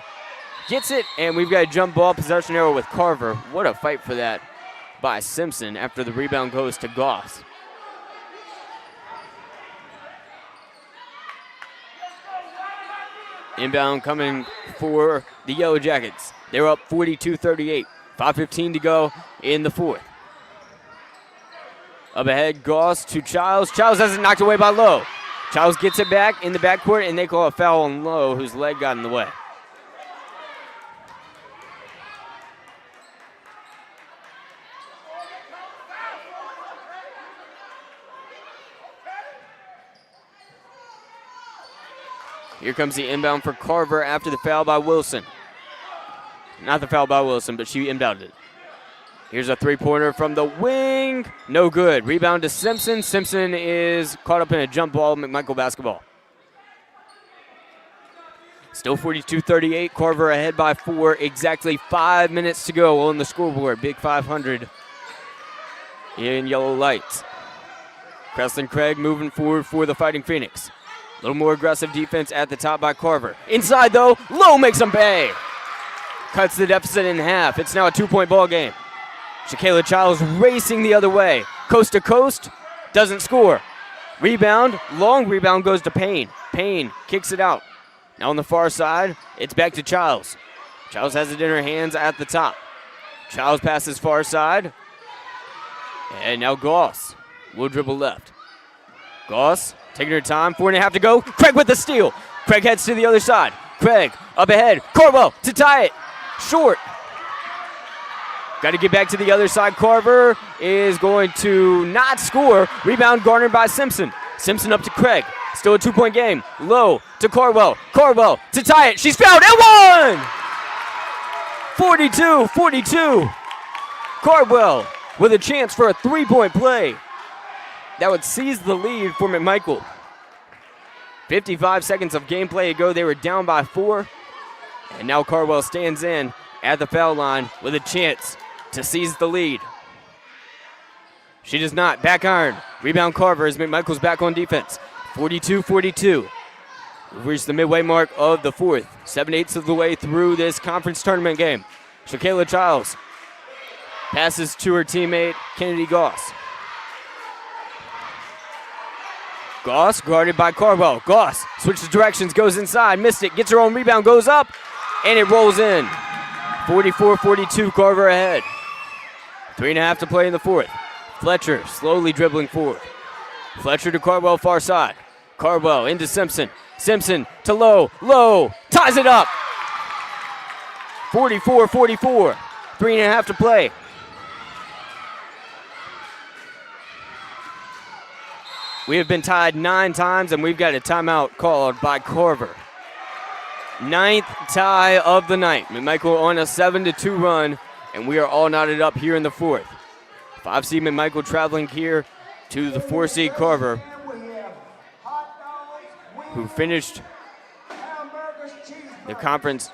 gets it, and we've got a jump ball possession arrow with Carver. What a fight for that by Simpson after the rebound goes to Goss. Inbound coming for the Yellow Jackets. They're up 42-38. 5:15 to go in the fourth. Up ahead, Goss to Childs. Childs has it knocked away by Lowe. Childs gets it back in the backcourt, and they call a foul on Lowe, whose leg got in the way. Here comes the inbound for Carver after the foul by Wilson. Not the foul by Wilson, but she inbounded it. Here's a three-pointer from the wing. No good. Rebound to Simpson. Simpson is caught up in a jump ball, McMichael basketball. Still 42-38. Carver ahead by 4. Exactly 5 minutes to go on the scoreboard. Big 500 in yellow lights. Preston Craig moving forward for the Fighting Phoenix. A little more aggressive defense at the top by Carver. Inside, though, Lowe makes them pay. Cuts the deficit in half. It's now a 2-point ball game. Shakayla Childs racing the other way. Coast to coast, doesn't score. Rebound, long rebound goes to Payne. Payne kicks it out. Now on the far side, it's back to Childs. Childs has it in her hands at the top. Childs passes far side. And now Goss will dribble left. Goss taking her time, 4.5 to go. Craig with the steal. Craig heads to the other side. Craig up ahead. Carwell to tie it. Short. Got to get back to the other side. Carver is going to not score. Rebound garnered by Simpson. Simpson up to Craig. Still a 2-point game. Low to Carwell. Carwell to tie it. She's fouled and won! 42-42. Carwell with a chance for a 3-point play. That would seize the lead for McMichael. 55 seconds of gameplay ago, they were down by 4. And now Carwell stands in at the foul line with a chance to seize the lead. She does not. Back iron. Rebound Carver as McMichael's back on defense. 42-42. We've reached the midway mark of the fourth. 7/8 of the way through this conference tournament game. Shakayla Childs passes to her teammate, Kennedy Goss. Goss guarded by Carwell. Goss switches directions, goes inside, missed it, gets her own rebound, goes up, and it rolls in. 44-42, Carver ahead. 3.5 to play in the fourth. Fletcher slowly dribbling forward. Fletcher to Carwell far side. Cardwell into Simpson. Simpson to Lowe. Lowe ties it up. 44-44. 3.5 to play. We have been tied 9 times, and we've got a timeout called by Carver. 9th tie of the night. McMichael on a 7-2 run, and we are all knotted up here in the 4th. 5-seed McMichael traveling here to the 4-seed Carver, who finished the conference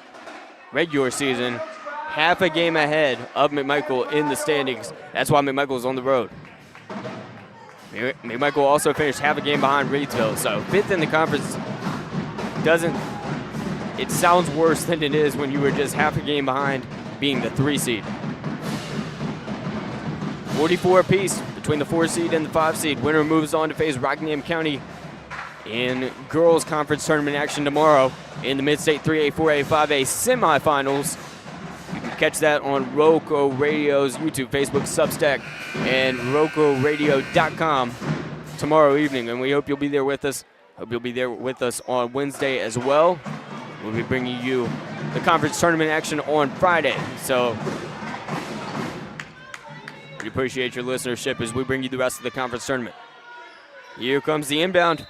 regular season half a game ahead of McMichael in the standings. That's why McMichael is on the road. McMichael also finished half a game behind Reidsville, so 5th in the conference it sounds worse than it is when you were just half a game behind being the 3-seed. 44 apiece between the 4-seed and the 5-seed. Winner moves on to face Rockingham County in girls conference tournament action tomorrow in the Mid-State 3A, 4A, 5A semifinals. You can catch that on RoCo Radio's YouTube, Facebook, Substack, and RoCoRadio.com tomorrow evening. And we hope you'll be there with us. Hope you'll be there with us on Wednesday as well. We'll be bringing you the conference tournament action on Friday. So we appreciate your listenership as we bring you the rest of the conference tournament. Here comes the inbound.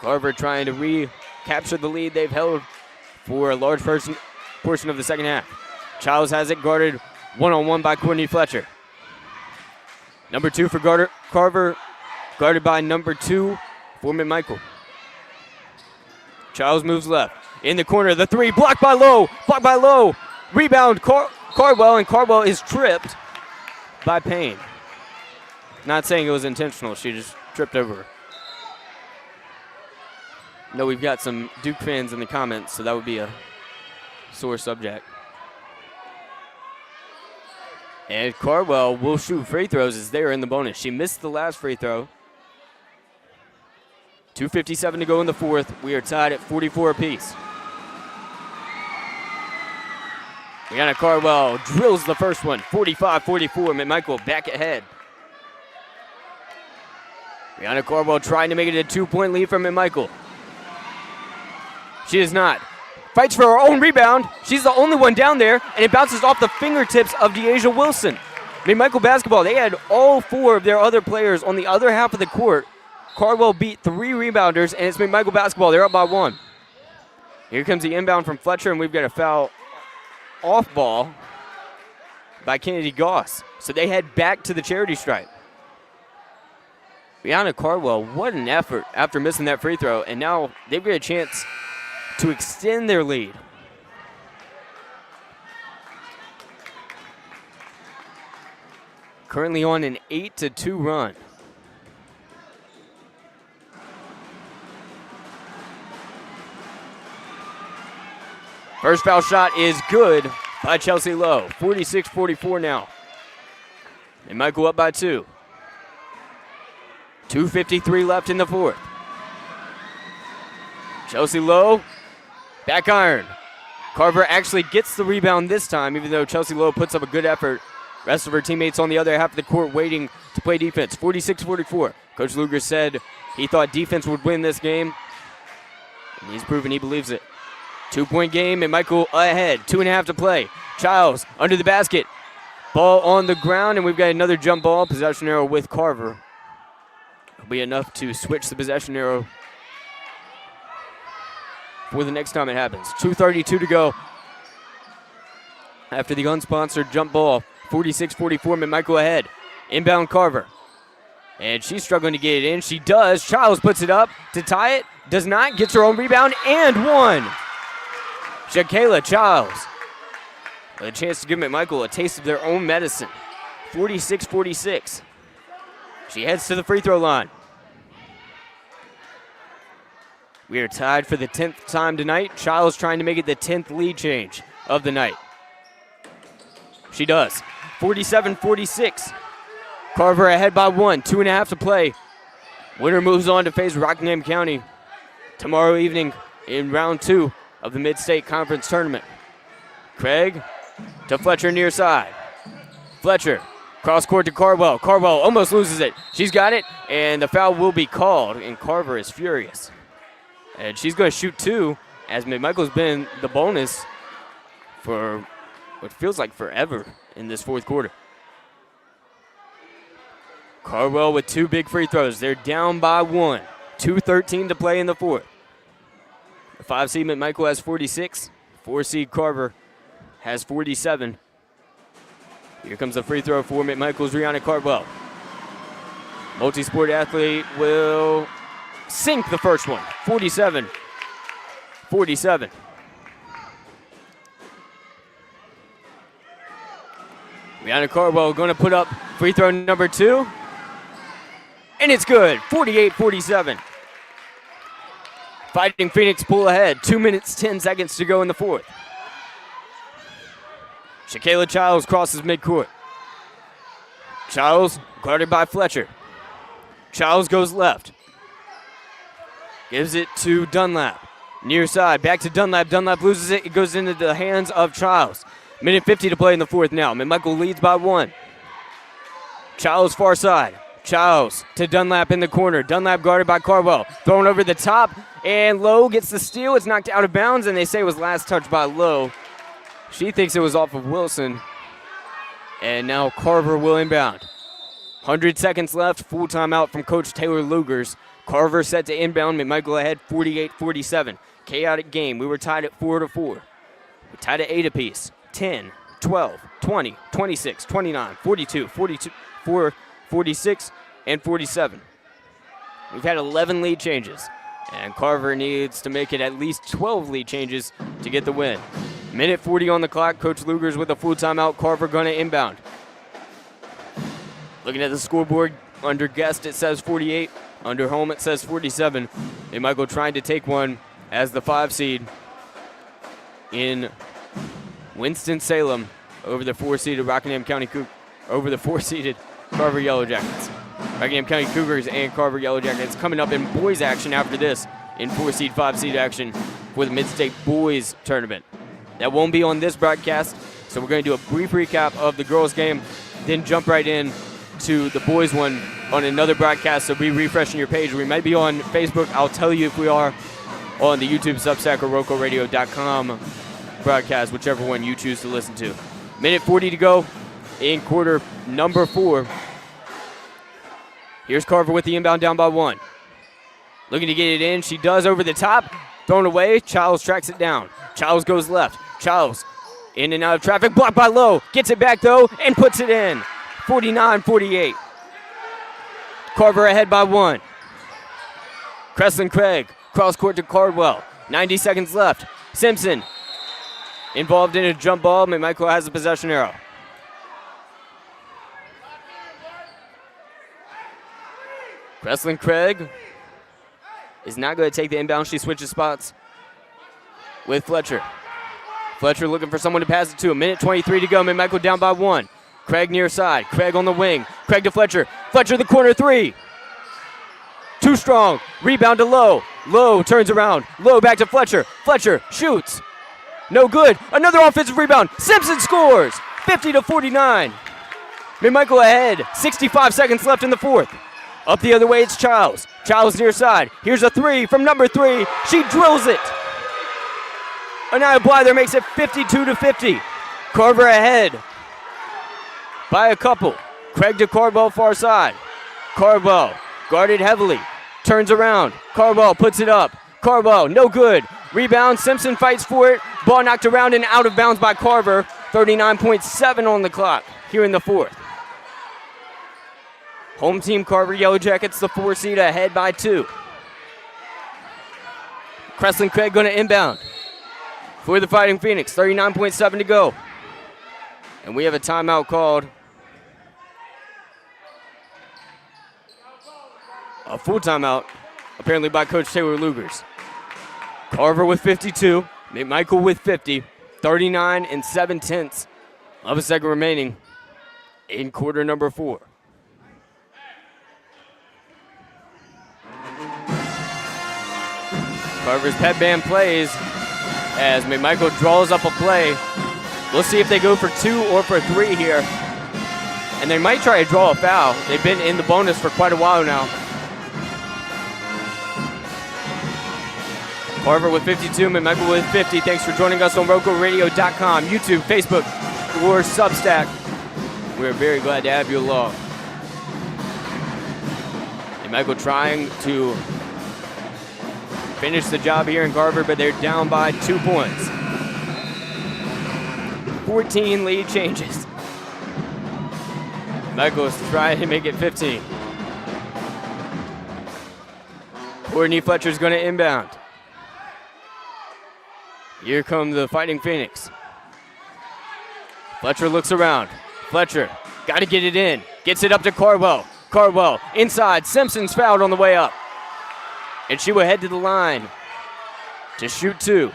Carver trying to recapture the lead they've held for a large portion of the second half. Childs has it guarded one-on-one by Courtney Fletcher. Number 2 for Carver, guarded by number 2 for McMichael. Childs moves left. In the corner, the 3, blocked by Lowe. Rebound, Cardwell, and Cardwell is tripped by Payne. Not saying it was intentional, she just tripped over her. No, we've got some Duke fans in the comments, so that would be a sore subject. And Cardwell will shoot free throws as they are in the bonus. She missed the last free throw. 2:57 to go in the 4th. We are tied at 44 apiece. Brianna Cardwell drills the first one, 45-44. McMichael back ahead. Brianna Cardwell trying to make it a 2-point lead from McMichael. She is not. Fights for her own rebound. She's the only one down there, and it bounces off the fingertips of DeAsia Wilson. McMichael basketball, they had all 4 of their other players on the other half of the court. Cardwell beat 3 rebounders, and it's McMichael basketball. They're up by 1. Here comes the inbound from Fletcher, and we've got a foul off ball by Kennedy Goss. So they head back to the charity stripe. Brianna Cardwell, what an effort after missing that free throw, and now they've got a chance to extend their lead. Currently on an 8-2 run. First foul shot is good by Chelsea Lowe. 46-44 now. And McMichael up by 2. 2:53 left in the 4th. Chelsea Lowe, back iron. Carver actually gets the rebound this time, even though Chelsea Lowe puts up a good effort. Rest of her teammates on the other half of the court waiting to play defense. 46-44. Coach Luger said he thought defense would win this game, and he's proven he believes it. 2-point game, and McMichael ahead. 2.5 to play. Childs under the basket. Ball on the ground, and we've got another jump ball. Possession arrow with Carver. It'll be enough to switch the possession arrow for the next time it happens. 2:32 to go after the unsponsored jump ball. 46-44, McMichael ahead. Inbound Carver. And she's struggling to get it in. She does. Childs puts it up to tie it. Does not. Gets her own rebound and 1. Shakayla Childs with a chance to give McMichael a taste of their own medicine. 46-46. She heads to the free throw line. We are tied for the 10th time tonight. Childs trying to make it the 10th lead change of the night. She does. 47-46. Carver ahead by 1. 2.5 to play. Winner moves on to face Rockingham County tomorrow evening in round 2 of the Mid-State Conference Tournament. Craig to Fletcher near side. Fletcher Cross court to Cardwell. Cardwell almost loses it. She's got it, and the foul will be called, and Carver is furious. And she's going to shoot 2, as McMichael's been the bonus for what feels like forever in this fourth quarter. Cardwell with 2 big free throws. They're down by 1. 2:13 to play in the fourth. The 5 seed McMichael has 46. 4 seed Carver has 47. Here comes the free throw for McMichael's Rihanna Cardwell. Multi-sport athlete will sink the first one. 47. Rihanna Cardwell going to put up free throw number 2. And it's good. 48-47. Fighting Phoenix pull ahead. 2 minutes, 10 seconds to go in the fourth. Shakayla Childs crosses midcourt. Childs guarded by Fletcher. Childs goes left. Gives it to Dunlap. Near side, back to Dunlap. Dunlap loses it. It goes into the hands of Childs. Minute 50 to play in the fourth now. McMichael leads by 1. Childs far side. Childs to Dunlap in the corner. Dunlap guarded by Cardwell. Thrown over the top, and Lowe gets the steal. It's knocked out of bounds, and they say it was last touch by Lowe. She thinks it was off of Wilson. And now Carver will inbound. 100 seconds left. Full timeout from Coach Taylor Lugers. Carver set to inbound. McMichael ahead 48-47. Chaotic game. We were tied at 4-4. We're tied at 8 apiece. 10, 12, 20, 26, 29, 42, 42, 4, 46, and 47. We've had 11 lead changes, and Carver needs to make it at least 12 lead changes to get the win. Minute 40 on the clock. Coach Lugers with a full timeout. Carver going to inbound. Looking at the scoreboard, under guest it says 48. Under home it says 47. McMichael trying to take one as the 5 seed in Winston-Salem over the 4-seeded Rockingham County over the 4-seeded Carver Yellow Jackets. Rockingham County Cougars and Carver Yellow Jackets coming up in boys action after this in 4-seed, 5-seed action for the Mid-State Boys Tournament. That won't be on this broadcast, so we're going to do a brief recap of the girls' game, then jump right in to the boys' one on another broadcast, so be refreshing your page. We might be on Facebook. I'll tell you if we are on the YouTube Substack or RoCoRadio.com broadcast, whichever one you choose to listen to. Minute 40 to go in quarter number 4. Here's Carver with the inbound down by 1. Looking to get it in. She does over the top. Thrown away. Childs tracks it down. Childs goes left. Childs in and out of traffic. Blocked by Lowe. Gets it back, though, and puts it in. 49-48. Carver ahead by 1. Creslin Craig. Cross court to Cardwell. 90 seconds left. Simpson involved in a jump ball. McMichael has a possession arrow. Creslin Craig is not going to take the inbound. She switches spots with Fletcher. Fletcher looking for someone to pass it to. 1:23 to go. McMichael down by 1. Craig near side. Craig on the wing. Craig to Fletcher. Fletcher the corner 3. Too strong. Rebound to Lowe. Lowe turns around. Lowe back to Fletcher. Fletcher shoots. No good. Another offensive rebound. Simpson scores. 50-49. McMichael ahead. 65 seconds left in the fourth. Up the other way, it's Childs. Childs near side. Here's a 3 from number 3. She drills it. Anaya Blyther makes it 52-50. Carver ahead by a couple. Craig to Cardwell far side. Cardwell guarded heavily. Turns around. Cardwell puts it up. Cardwell, no good. Rebound. Simpson fights for it. Ball knocked around and out of bounds by Carver. 39.7 on the clock here in the fourth. Home team Carver Yellow Jackets, the 4 seed, ahead by 2. Creslin Craig going to inbound for the Fighting Phoenix. 39.7 to go. And we have a timeout called. A full timeout, apparently by Coach Taylor Lugers. Carver with 52, McMichael with 50, 39 7/10 of a second remaining in quarter number 4. Carver's pep band plays as McMichael draws up a play. We'll see if they go for 2 or for 3 here and they might try to draw a foul. They've been in the bonus for quite a while now. Carver with 52, McMichael with 50. Thanks for joining us on RoCoRadio.com, YouTube, Facebook, or Substack. We're very glad to have you along. McMichael trying to finish the job here in Carver, but they're down by 2 points. 14 lead changes. Michael's trying to make it 15. Courtney Fletcher's going to inbound. Here come the Fighting Phoenix. Fletcher looks around. Fletcher, got to get it in. Gets it up to Cardwell. Cardwell inside. Simpson's fouled on the way up. And she will head to the line to shoot 2.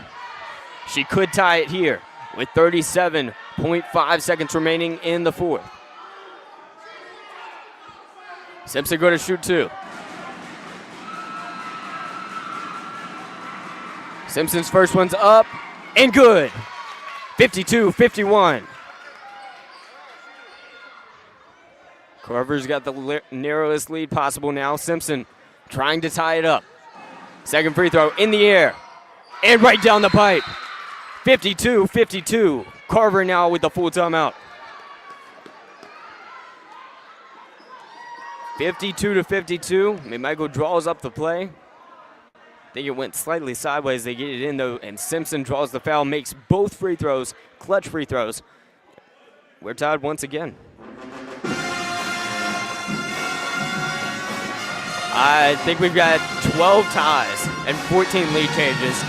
She could tie it here with 37.5 seconds remaining in the fourth. Simpson going to shoot 2. Simpson's first one's up and good. 52-51. Carver's got the narrowest lead possible now. Simpson trying to tie it up. Second free throw in the air and right down the pipe. 52-52. Carver now with the full timeout. 52-52. McMichael draws up the play. I think it went slightly sideways. They get it in, though, and Simpson draws the foul, makes both free throws, clutch free throws. We're tied once again. I think we've got 12 ties and 14 lead changes.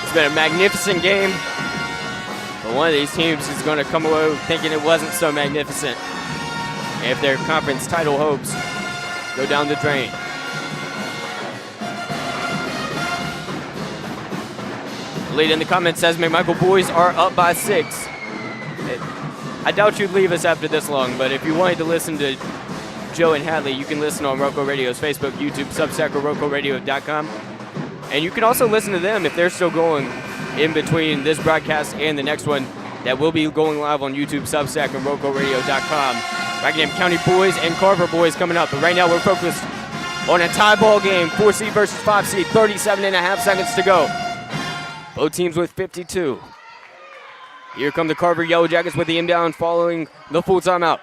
It's been a magnificent game, but one of these teams is going to come away thinking it wasn't so magnificent if their conference title hopes go down the drain. Lead in the comments says McMichael boys are up by 6. I doubt you'd leave us after this long, but if you wanted to listen to Joe and Hatley, you can listen on RoCo Radio's Facebook, YouTube, Substack, or RoCoRadio.com. And you can also listen to them if they're still going in between this broadcast and the next one that will be going live on YouTube, Substack, and RoCoRadio.com. Rockingham County boys and Carver boys coming up. But right now we're focused on a tie ball game, 4 seed versus 5 seed, 37.5 seconds to go. Both teams with 52. Here come the Carver Yellow Jackets with the inbound following the full timeout.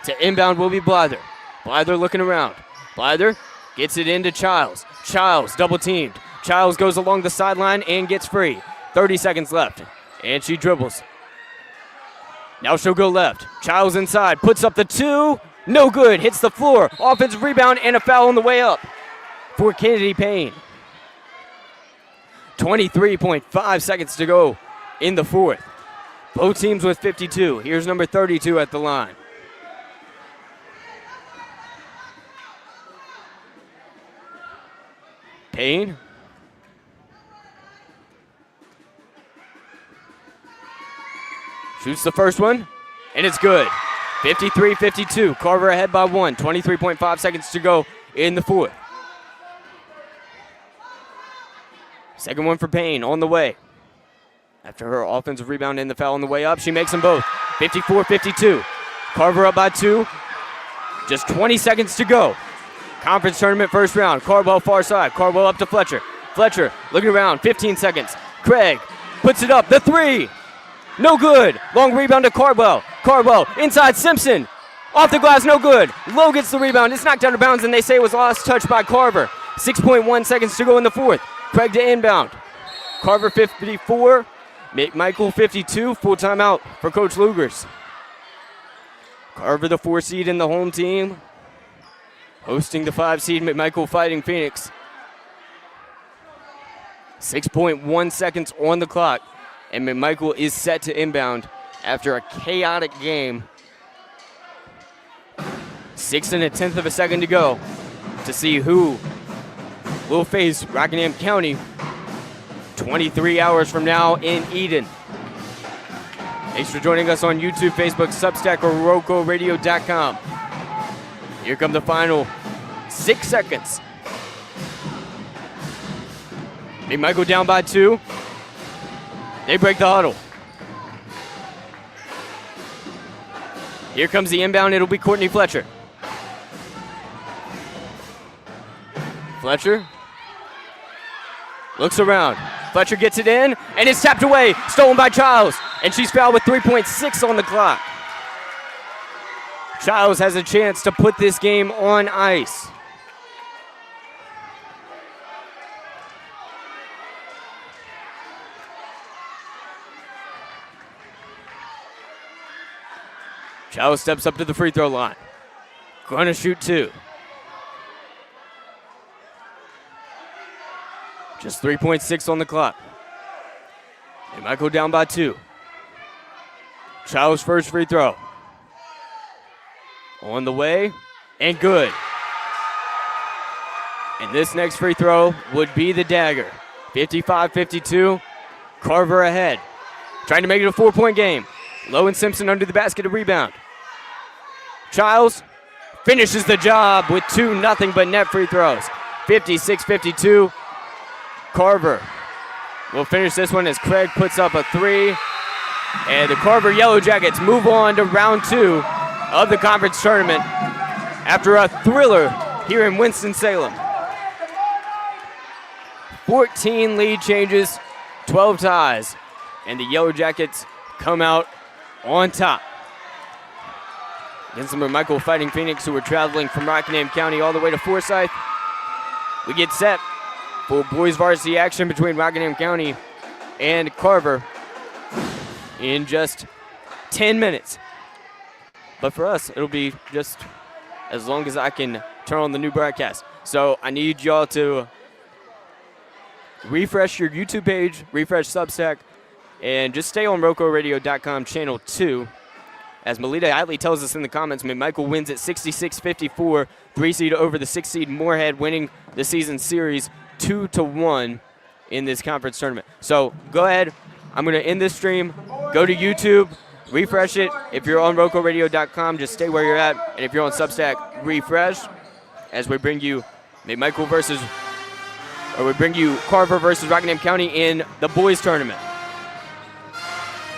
To inbound will be Blyther. Blyther looking around. Blyther gets it into Childs. Childs double teamed. Childs goes along the sideline and gets free. 30 seconds left. And she dribbles. Now she'll go left. Childs inside. Puts up the 2. No good. Hits the floor. Offensive rebound and a foul on the way up for Kennedy Payne. 23.5 seconds to go in the fourth. Both teams with 52. Here's number 32 at the line. Payne. Shoots the first one, and it's good. 53-52. Carver ahead by 1. 23.5 seconds to go in the fourth. Second one for Payne on the way. After her offensive rebound and the foul on the way up, she makes them both. 54-52. Carver up by 2. Just 20 seconds to go. Conference tournament first round. Cardwell far side. Cardwell up to Fletcher. Fletcher looking around. 15 seconds. Craig puts it up. The 3. No good. Long rebound to Cardwell. Cardwell inside Simpson. Off the glass, no good. Lowe gets the rebound. It's knocked out of bounds, and they say it was lost touch by Carver. 6.1 seconds to go in the fourth. Craig to inbound. Carver 54. McMichael 52. Full timeout for Coach Lugers. Carver the 4 seed in the home team. Hosting the 5 seed McMichael Fighting Phoenix. 6.1 seconds on the clock. And McMichael is set to inbound after a chaotic game. 6 1/10 of a second to go to see who will face Rockingham County 23 hours from now in Eden. Thanks for joining us on YouTube, Facebook, Substack, or RoCoRadio.com. Here come the final 6 seconds. McMichael down by 2. They break the huddle. Here comes the inbound. It'll be Courtney Fletcher. Fletcher looks around. Fletcher gets it in, and it's tapped away. Stolen by Childs, and she's fouled with 3.6 on the clock. Childs has a chance to put this game on ice. Childs steps up to the free throw line. Going to shoot 2. Just 3.6 on the clock. McMichael down by 2. Childs' first free throw. On the way, and good. And this next free throw would be the dagger. 55-52, Carver ahead. Trying to make it a 4-point game. Lowe and Simpson under the basket to rebound. Childs finishes the job with 2 nothing but net free throws. 56-52, Carver will finish this one as Craig puts up a 3. And the Carver Yellow Jackets move on to round 2 of the conference tournament after a thriller here in Winston-Salem. 14 lead changes, 12 ties, and the Yellow Jackets come out on top. Against the McMichael Fighting Phoenix, who are traveling from Rockingham County all the way to Forsyth. We get set for boys varsity action between Rockingham County and Carver in just 10 minutes. But for us, it'll be just as long as I can turn on the new broadcast. So I need y'all to refresh your YouTube page, refresh Substack, and just stay on RoCoRadio.com channel 2. As Melita Hatley tells us in the comments, McMichael wins at 66-54, 3 seed over the 6 seed Moorhead, winning the season series 2-1 in this conference tournament. So go ahead. I'm going to end this stream. Go to YouTube. Refresh it. If you're on RoCoRadio.com, just stay where you're at. And if you're on Substack, refresh as we bring you Carver versus Rockingham County in the boys tournament.